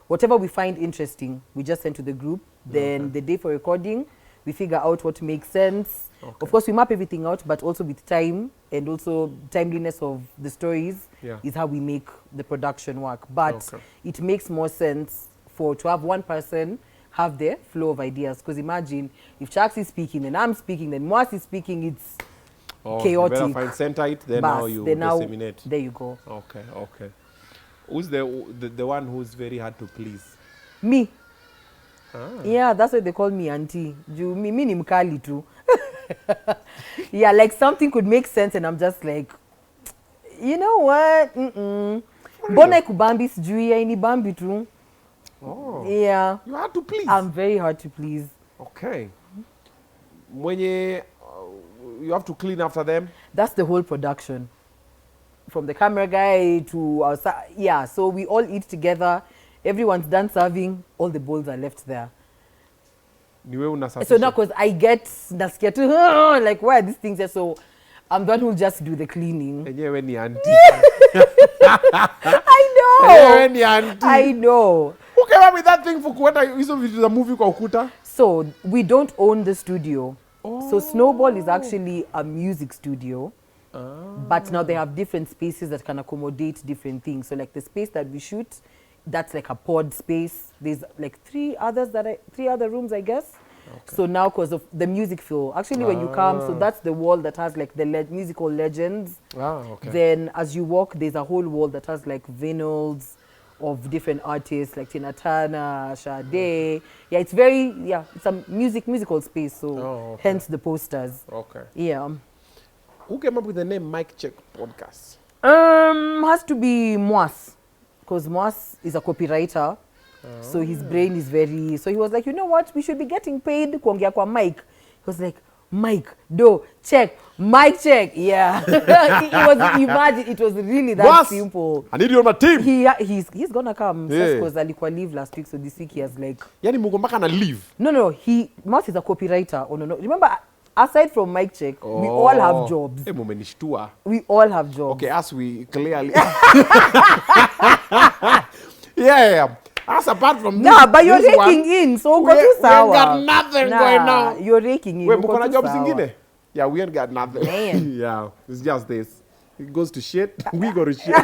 whatever we find interesting, we just send to the group. Then the day for recording, we figure out what makes sense. Okay. Of course, we map everything out, but also with time and also timeliness of the stories is how we make the production work. But it makes more sense to have one person have the flow of ideas. Because imagine if Chax is speaking, then I'm speaking, then Moas is speaking, it's chaotic. You better find center it, then now you disseminate. There you go. Okay, okay. Who's the one who's very hard to please? Me. Yeah, that's why they call me auntie. Me ni mkali too. Yeah, like something could make sense and I'm just like, you know what? Bona kubambi sijui ya ini bambi tu. Oh. Yeah. You hard to please. I'm very hard to please. Okay. When you have to clean after them? That's the whole production. From the camera guy to our so we all eat together. Everyone's done serving. All the bowls are left there. So now, because I get scared to like, why are these things there? So I'm the one who'll just do the cleaning. And when the auntie. I know. Who came up with that thing for Kuweta? The movie called Kuta? So we don't own the studio. So Snowball is actually a music studio. But now they have different spaces that can accommodate different things. So like the space that we shoot, that's like a pod space. There's like three other rooms, I guess. Okay. So now because of the music floor, actually when you come, so that's the wall that has like the musical legends. Okay. Then as you walk, there's a whole wall that has like vinyls of different artists like Tina Turner, Sade. Yeah, it's it's a musical space. So hence the posters. Okay. Yeah. Who came up with the name Mic Check Podcast? Has to be Moas. Because Moas is a copywriter, so his brain is very... So he was like, you know what? We should be getting paid kuongea kwa mic. He was like, mic, check, mic check. Yeah. Imagine, it was really that Moas, simple. I need you on my team. He's going to come. Just because alikuwa leave last week, so this week he has like... Yani mugombaka na leave? No. Moas is a copywriter. Oh, no. Remember... Aside from mic check, we all have jobs. We all have jobs. Okay, as we clearly... yeah. As apart from this, but you're raking in, so we ain't got nothing going on. You're raking in. Wait, mukona jobs ingine? Yeah, we ain't got nothing. Yeah, it's just this. It goes to shit, we go to shit.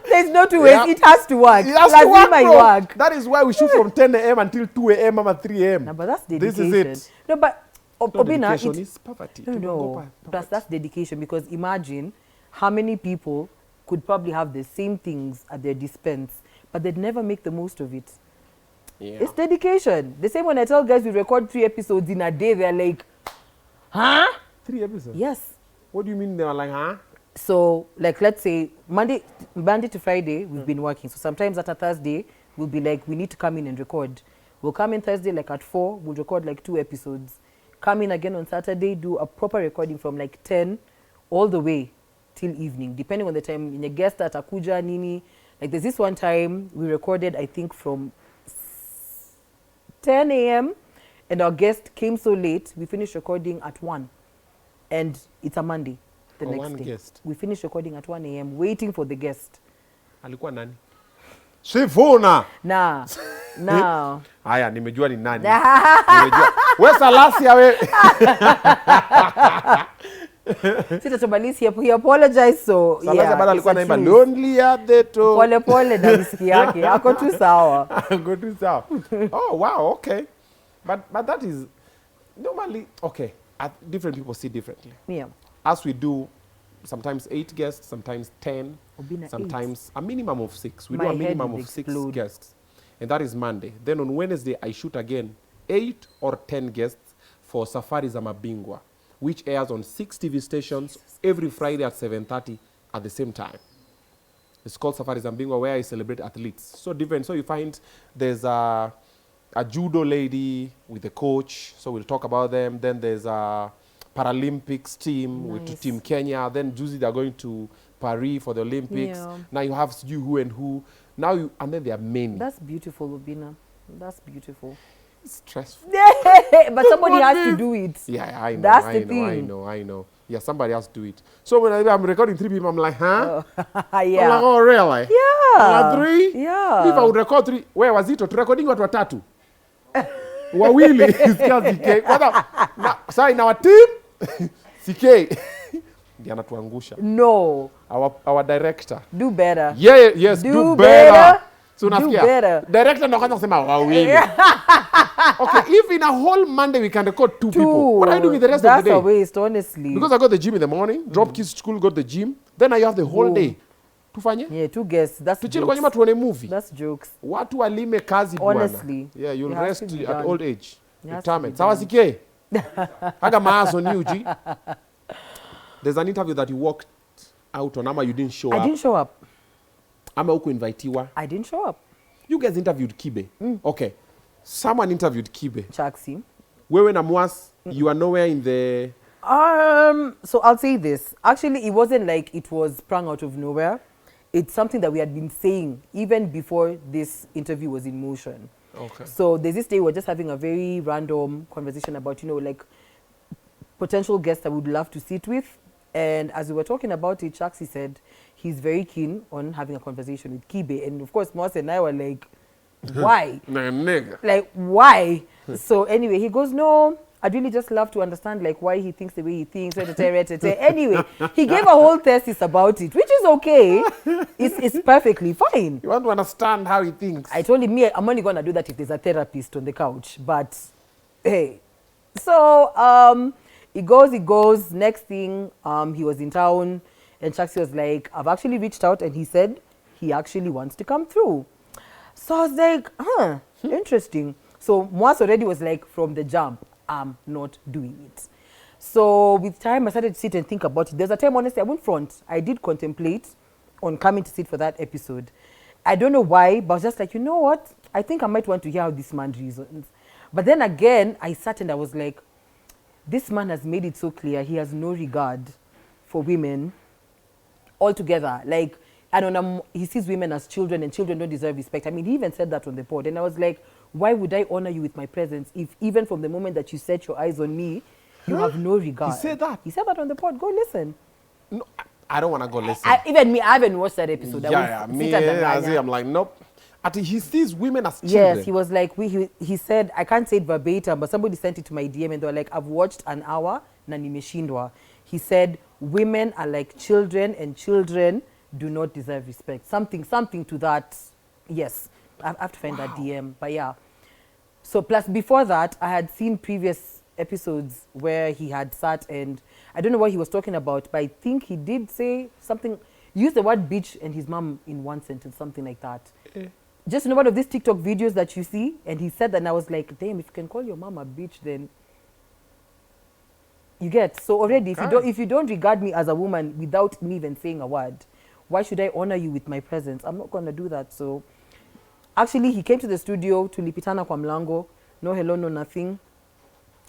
There's no two ways. It has to work. It has to work. That is why we shoot from 10 a.m. until 2 a.m. or 3 a.m. No, but that's dedication. This is it. No, but Obinna, dedication is poverty. No. That's dedication, because imagine how many people could probably have the same things at their dispense, but they'd never make the most of it. Yeah. It's dedication. The same when I tell guys we record 3 episodes in a day, they're like, huh? 3 episodes? Yes. What do you mean they're like, huh? So, like, let's say Monday to Friday, we've been working. So sometimes at a Thursday, we'll be like, we need to come in and record. We'll come in Thursday, like at 4, we'll record like 2 episodes. Come in again on Saturday, do a proper recording from like 10 all the way till evening, depending on the time. In a guest at Akuja, Nini. Like there's this one time we recorded, I think from 10 a.m. and our guest came so late, we finished recording at 1. And it's a Monday the next day. Guest. We finished recording at 1 a.m. waiting for the guest. Alikuwa nani? Sifuna. Nah. Haya, nimejua ni nani. Nimejua. Wewe Salasi we. Sitachobalisi he apologized, so Salasi bado alikuwa anaimba lonely at the top. Pole na whisky yake. Ako tu sawa. Ako tu sawa. Oh, wow, okay. But that is normally okay. Different people see differently. Yeah. As we do sometimes 8 guests, sometimes 10, Obinna sometimes 8. A minimum of 6. We My do a minimum of 6 guests. And that is Monday. Then on Wednesday, I shoot again 8 or 10 guests for Safari za Mabingwa, which airs on 6 TV stations every Friday at 7:30 at the same time. It's called Safari za Mabingwa, where I celebrate athletes. So different. So you find there's a judo lady with a coach. So we'll talk about them. Then there's a Paralympics team with Team Kenya. Then Juicy, they're going to Paris for the Olympics. Yeah. Now you have who and who. Now you, and then there are many. That's beautiful, Obinna. That's beautiful. It's stressful. But somebody has to do it. Yeah, I know. That's the thing. I know. Yeah, somebody has to do it. So when I'm recording 3 people, I'm like, huh? Yeah. I'm like, oh, really? Yeah. I'm like, 3? Yeah. If I would record 3, where was it? Recording what watatu? Wawili. So in our team, CK. No. Our director. Do better. Yeah, yes, do better. So do better. Director no kwanza kusema wawili. Okay, if in a whole Monday we can record 2 people, what are you doing with the rest of the day? That's a waste, honestly. Because I got the gym in the morning, drop kids to school, got the gym, then I have the whole day. Tufanye? Yeah, 2 guests. That's tuchile kwa nyuma tuone movie. That's jokes. Watu walime kazi bwana. Honestly. Yeah, you'll rest at old age. Retirement. Sawa sike. Haga maaso ni uji. There's an interview that you walked out on, ama you didn't show up. I didn't show up. Ama huku invitiwa. I didn't show up. You guys interviewed Kibe. Okay. Someone interviewed Kibe. Chaksi. Wewe na Mwas, you are nowhere in the... So I'll say this. Actually, it wasn't like it was sprung out of nowhere. It's something that we had been saying even before this interview was in motion. Okay. So there's this day we were just having a very random conversation about, you know, like potential guests that we would love to sit with. And as we were talking about it, Chaksi said he's very keen on having a conversation with Kibe. And of course, Mwas and I were like, why? Like, why? So anyway, he goes, no, I'd really just love to understand like why he thinks the way he thinks. Anyway, he gave a whole thesis about it, which is okay. It's perfectly fine. You want to understand how he thinks. I told him, I'm only going to do that if there's a therapist on the couch. But, hey. So, he goes. Next thing, he was in town. And Chaksi was like, I've actually reached out. And he said he actually wants to come through. So I was like, interesting. So Mwas already was like, from the jump, I'm not doing it. So with time, I started to sit and think about it. There's a time, honestly, I went front. I did contemplate on coming to sit for that episode. I don't know why, but I was just like, you know what? I think I might want to hear how this man reasons. But then again, I sat and I was like, this man has made it so clear he has no regard for women altogether. Like, I don't know, he sees women as children and children don't deserve respect. I mean, he even said that on the pod. And I was like, why would I honor you with my presence if even from the moment that you set your eyes on me, you have no regard? He said that? He said that on the pod. Go listen. No, I don't want to go listen. Even me, I haven't watched that episode. I'm like, nope. He sees women as children. Yes, he was like, he said, I can't say it verbatim, but somebody sent it to my DM and they were like, I've watched an hour, na nimeshindwa. He said, women are like children and children do not deserve respect. Something to that. Yes, I have to find that DM, but yeah. So plus before that, I had seen previous episodes where he had sat and I don't know what he was talking about, but I think he did say something, use the word bitch and his mom in one sentence, something like that. Just in one of these TikTok videos that you see, and he said that and I was like, damn, if you can call your mom a bitch, then you get. So already, if you don't regard me as a woman without me even saying a word, why should I honor you with my presence? I'm not going to do that. So actually, he came to the studio to lipitana kwa mlango. No hello, no nothing.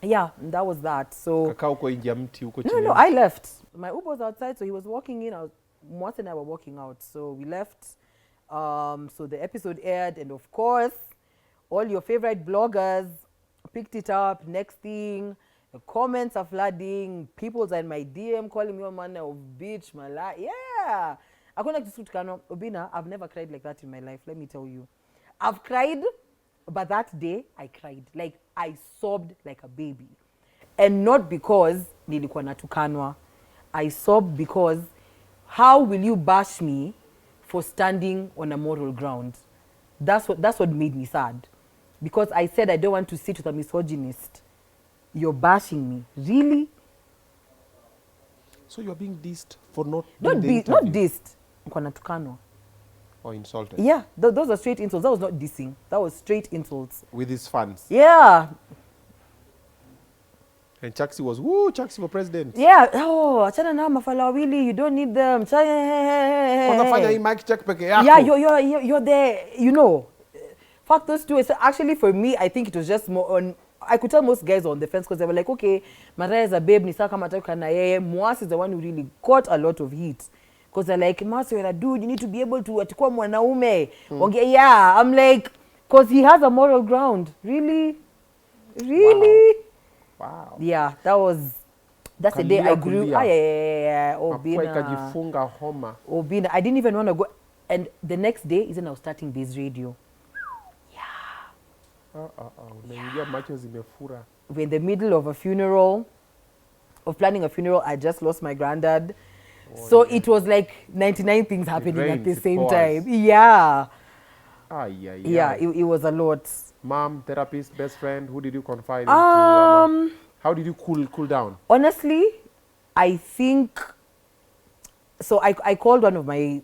Yeah, that was that. So no, I left. My Uber was outside, so he was walking in. Mwas and I were walking out. So we left. So the episode aired, and of course, all your favorite bloggers picked it up. Next thing, the comments are flooding. People's in my DM calling me a man of bitch, Malaya. Yeah. I couldn't like to suit Kano. Obinna, I've never cried like that in my life. Let me tell you. I've cried, but that day I cried. Like I sobbed like a baby. And not because nilikuwa natukanwa. I sobbed because how will you bash me for standing on a moral ground? That's what made me sad. Because I said I don't want to sit with a misogynist. You're bashing me. Really? So you're being dissed for not dissed. Tukano. Or insulted? Yeah, those are straight insults. That was not dissing. That was straight insults. With his fans? Yeah. And Chaksi was, woo, Chaksi for president. Yeah. Oh, achana na mafala wili, you don't need them. Yeah, you're there, you know. Fuck those two. So actually for me, I think it was just more on, I could tell most guys on the fence because they were like, okay, Mariah is a babe, Nisaka Mataka na yeye. Mwas is the one who really got a lot of heat. because they're like, Master, you're a dude, you need to be able to atikua mwanaume. Okay, yeah, I'm like, because he has a moral ground. Really? Wow. Yeah, that's the day I grew. Yeah. Mapua ikajifunga homa. Obinna. I didn't even want to go. And the next day, isn't I was starting Base Radio. Unaingia macho zimefura. We're in the middle of planning a funeral. I just lost my granddad. So it was like 99 things happening at the same time. Yeah. Yeah, it was a lot. Mom, therapist, best friend, who did you confide into? How did you cool down? Honestly, I think... So I called one of my...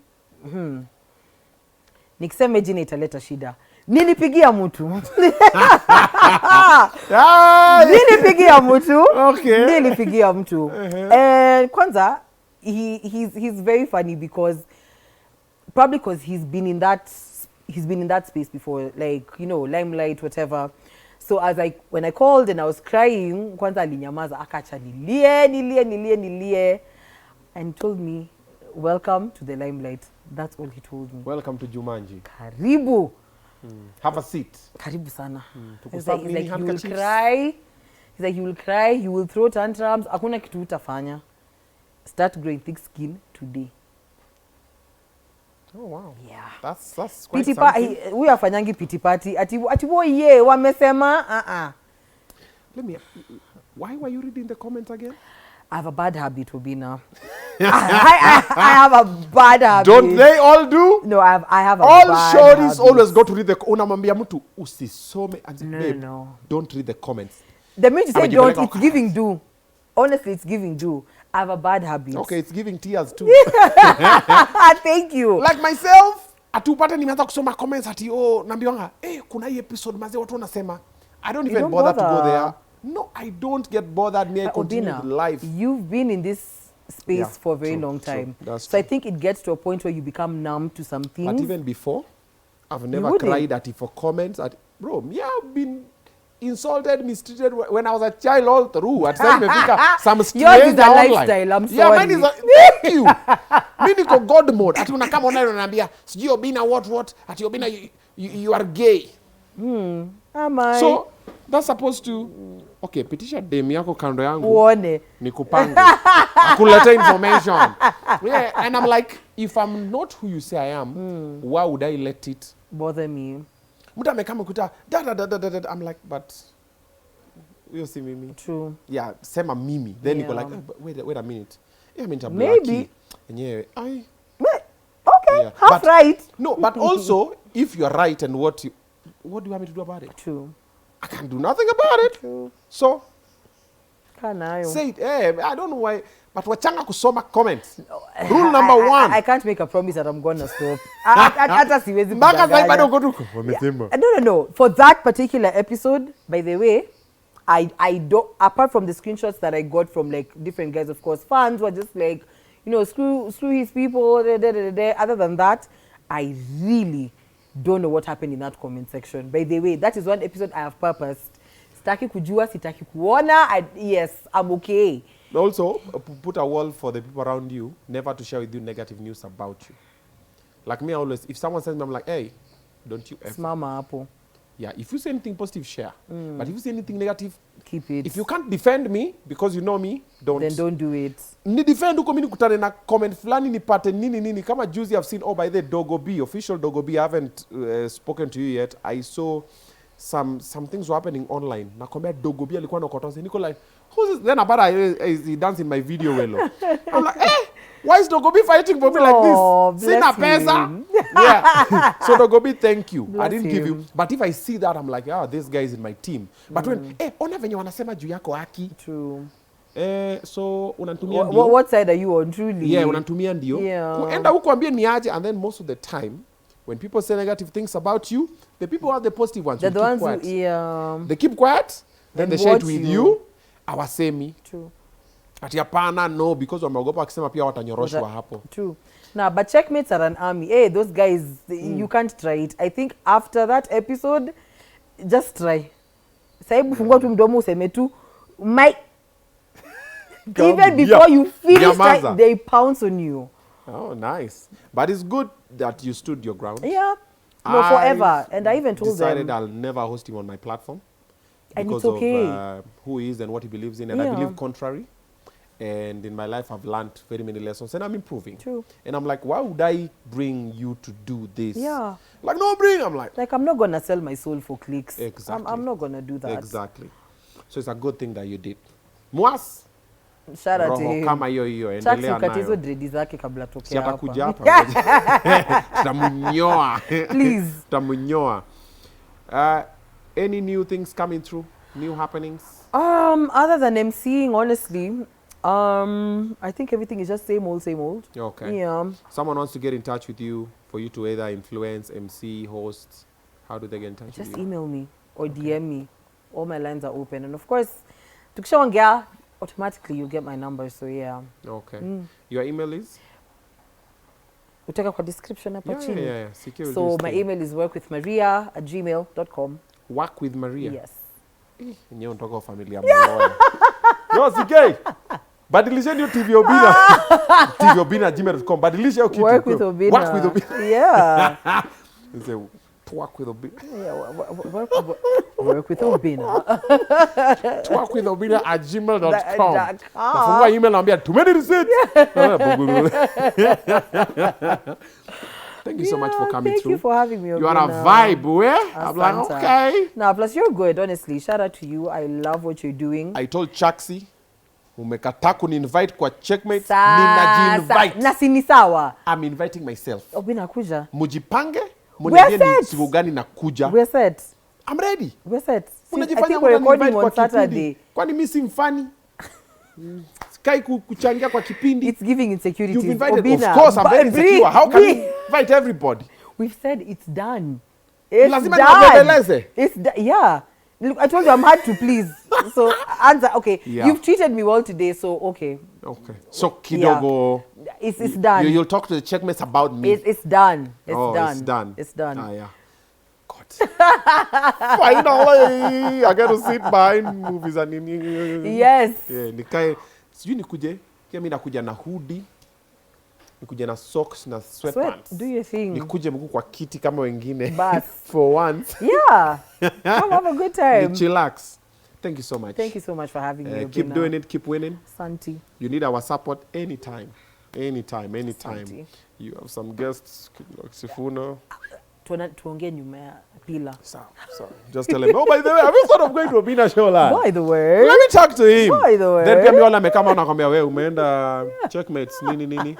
Nikiseme jina italeta shida. Nilipigia mtu. Okay. Nilipigia mtu. And kwanza, he's very funny because... Probably because he's been in that space before, like, you know, limelight, whatever. So when I called and I was crying, kwanza alinyamaza akacha nilie, and he told me, welcome to the limelight. That's all he told me. Welcome to Jumanji. Karibu. Have a seat. Karibu sana. He's like, you will cry. He's like, you will cry, you will throw tantrums. Hakuna kitu utafanya. Start growing thick skin today. Oh wow. Yeah. That's quite something. We are fanyangi pity party. Ati ye wamesema Why were you reading the comments again? I have a bad habit, Obinna. I have a bad habit. Don't they all do? No, I have a all bad shorties habit. always go to read the unamwambia mtu usisome and say, babe, No. don't read the comments. The minute you say Amejipeleka don't, it's giving due. Honestly, it's giving due. I have a bad habit. Okay, it's giving tears too. Thank you. Like myself, atupate nimeanza kusoma comments ati nambiwanga, kuna hii episode maze watu wanasema. I don't even bother to go there. No, I don't get bothered. Me, I continue Obinna, with life. you've been in this space for a very long time. That's so true. I think it gets to a point where you become numb to some things. But even before, I've never cried at it for comments. Bro, me, I've been insulted, mistreated when I was a child all through. At some stranger Yours is a online. lifestyle, I'm sorry. Yeah, mine is thank you. Me niko God mode. Ati unakama online unaniambia, sijui Obinna what? Ati Obinna you are gay. Am I? So, that's supposed to... Okay, pitisha demu yako kando yangu. Uone. Nikupange. Akuleta information. Yeah, and I'm like, if I'm not who you say I am, why would I let it bother me? Mtu amekama kuta I'm like, but you see mimi. True. Yeah, sema mimi. Then you go like, wait a minute. Yeah, I mean, maybe. Yeah, okay, yeah. half right. No, but also, if you're right and what do you want me to do about it? True. I can't do nothing about it. True. So, Kanayo. say it. I don't know why, but wachanga kusoma comments. Rule number one. I can't make a promise that I'm going to stop. Hata siwezi Mbaka kudanganya. bado goduko. Wamesema. No. For that particular episode, by the way, I don't, apart from the screenshots that I got from like different guys, of course, fans were just like, you know, screw his people. Other than that, I really don't know what happened in that comment section. By the way, that is one episode I have purposed. Sitaki kujua, sitaki kuona. Yes, I'm okay. Also, put a wall for the people around you, never to share with you negative news about you. Like me, always, if someone says me, I'm like, hey, don't you ever. Mama Apple. Yeah, if you say anything positive, share. But if you say anything negative, keep it. If you can't defend me because you know me, don't. Then don't do it. Ni defend uko mimi nikutane na comment fulani nipate nini. Kama juzi I've seen, by the Dogo B, official Dogo B, I haven't spoken to you yet. I saw some things were happening online. Nakwambia Dogo B alikuwa nakotoza. Niko like, who's this? Then about he dancing my video well. I'm like, why is Dogo B fighting for me like this? Sina pesa. Yeah. So Dogo B, thank you. Bless I didn't give you. him. But if I see that, I'm like, this guy is in my team. But when, ona venye wanasema juu yako haki. True. So unanitumia ndio. What side are you on, truly? Yeah, unanitumia ndio. Yeah. Kuenda huko ambie niaje, and then most of the time when people say negative things about you, the people who are the positive ones. They're the ones quiet. who, They keep quiet, then they share it with you. Awasemi. True. Ati hapana, no, because wameogopa wakisema pia watanyoroshwa hapo. True. Now, but checkmates are an army. Hey, those guys, you can't try it. I think after that episode, just try. Saibu fungua tu mdomo useme tu, even before you finish, they pounce on you. Oh, nice. But it's good that you stood your ground. Yeah. No, forever. And I even told decided them. I'll never host him on my platform. And Because it's okay. of who he is and what he believes in. And I believe contrary. And in my life, I've learned very many lessons. And I'm improving. True. And I'm like, why would I bring you to do this? Yeah. Like, no, bring. I'm like I'm not going to sell my soul for clicks. Exactly. I'm not going to do that. Exactly. So it's a good thing that you did. Mwas. Shout out to Roho him. kama hiyo Chuck endelea ukate hizo nayo. dredi zake kabla Si tokea atakuja hapa. hapa. Tutamunyoa. Please. Tutamunyoa. Any new things coming through? New happenings? Other than MCing, honestly, I think everything is just same old. Okay. Yeah. Someone wants to get in touch with you for you to either influence, MC, host. How do they get in touch Just with you? email me or DM me. All my lines are open. And of course, tukishaongea, automatically you get my number. So yeah. Okay. Your email is? Utaka kwa description hapa chini. Yeah. Secure So my email is workwithmaria@gmail.com. Work with Maria. Yes. Nyewe unatoka familia mmoja. Yo, CK. Badilisheni hiyo TV Obinna. TV Obinna@gmail.com. Badilisha hiyo kitu. Work with Obinna. Work with Obinna. Yeah. Say work with Obinna. Yeah, work with Obinna. Work with Obinna@gmail.com. .com. Nafungua email naambia tumeni receipt. Thank you so much for coming thank through. you for having me, You are a Obinna. vibe, I'm like, Asante. okay. Now, plus you're good, honestly. Shout out to you. I love what you're doing. I told Chaxi, umekataa kuni-invite kwa checkmate, Na ninaji-invite. si ni sawa. I'm inviting myself. Obinna kuja. Mujipange, We're muniambie ni set. siku gani nakuja. We're set. I'm ready. We're set. I Unajifanya think we're recording mnani-invite on kwa kipindi. Saturday. Kwani mimi si mfani? Sikai kuchangia kwa kipindi. It's giving insecurities. You've invited, Obinna, of course, I'm very insecure. How can you invite everybody? We've said it's done. It's Lazima done. niwaendeleze. It's yeah. Look, I told you I'm hard to please. So answer. Okay, Yeah. you've treated me well today. So okay, Okay. So kidogo. it's done. You'll talk to the checkmates about me. It's done. It's done. It's done. It's done. Ah, yeah. God. Finally, I get to sit behind movies and Yes. Yeah, nikae sijui nikuje. Kia mimi nakuja na hoodie. Nikuje na socks na sweatpants. Do your thing. Nikuje mguu kwa kiti kama wengine. Bas. For once. Yeah. Come have a good time. Chillax. Thank you so much. Thank you so much for having me. Keep Obinna. doing it. Keep winning. Santi. You need our support anytime. Anytime. Santi. You have some guests, like Sifuna. Tuongee nyuma ya pila. Sorry. Just tell him, oh, by the way, have you thought of going to Obinna show live? By the way. Let me talk to him. By the way. Then pia miwala amekama unakwambia wewe umeenda checkmates nini.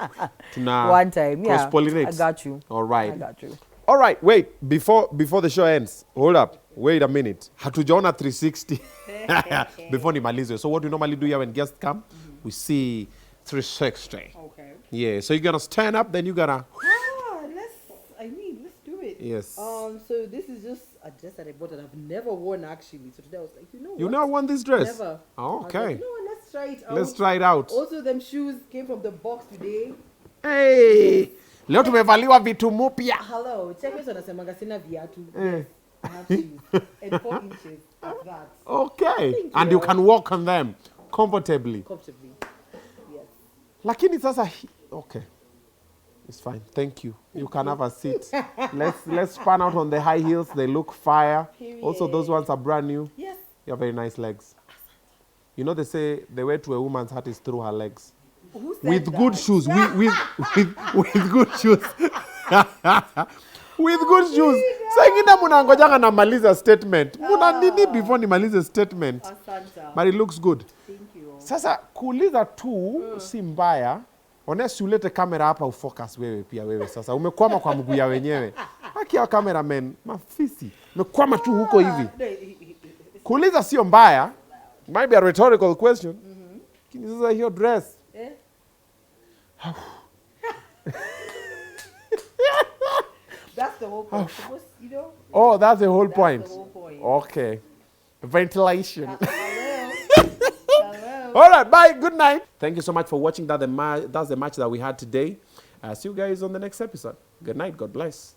Tuna One time, yeah. cross-pollinate. I got you. All right. I got you. All right, wait. Before the show ends, hold up. Wait a minute. Hatujaona 360 before nimalize. So what we normally do here when guests come, we see 360. Okay. Yeah, so you're going to stand up, then you're going to... Let's do it. Yes. So this is just a dress that I bought that I've never worn actually. So today I was like, you know what? You never won this dress? Never. Oh, I was okay. like, you know what? Let's try it out. Let's try it out. Also, them shoes came from the box today. Hey! Leo tumevaliwa vitu mupya. Hello. Check this wanasemanga sina viatu. Yes. I have shoes. And 4 inches like that. Okay. Thank And you. you can walk on them comfortably. Comfortably. Yes. Lakini sasa okay. It's fine. Thank you. You can have a seat. Let's span out on the high heels. They look fire. Period. Also, those ones are brand new. Yes. You have very nice legs. You know they say the way to a woman's heart is through her legs. Who said With that? good shoes. With good shoes. With good shoes. Sa ingine munangojanga namaliza statement. Muna nini before nimalize statement. Asanta. But it looks good. Thank you. Sasa kuuliza tu si mbaya. Honestly ulete kamera hapa ufocus wewe pia wewe sasa. Umekwama kwa mguu ya wenyewe. Haki ya cameraman mafisi. Umekwama tu huko hivi. Kuuliza sio mbaya. Might be a rhetorical question. Lakini sasa hiyo dress. That's the whole point. You know? Oh, that's the whole point. The whole point. Okay. Ventilation. Hello. All right, bye. Good night. Thank you so much for watching. That's the match that we had today. See you guys on the next episode. Good night. God bless.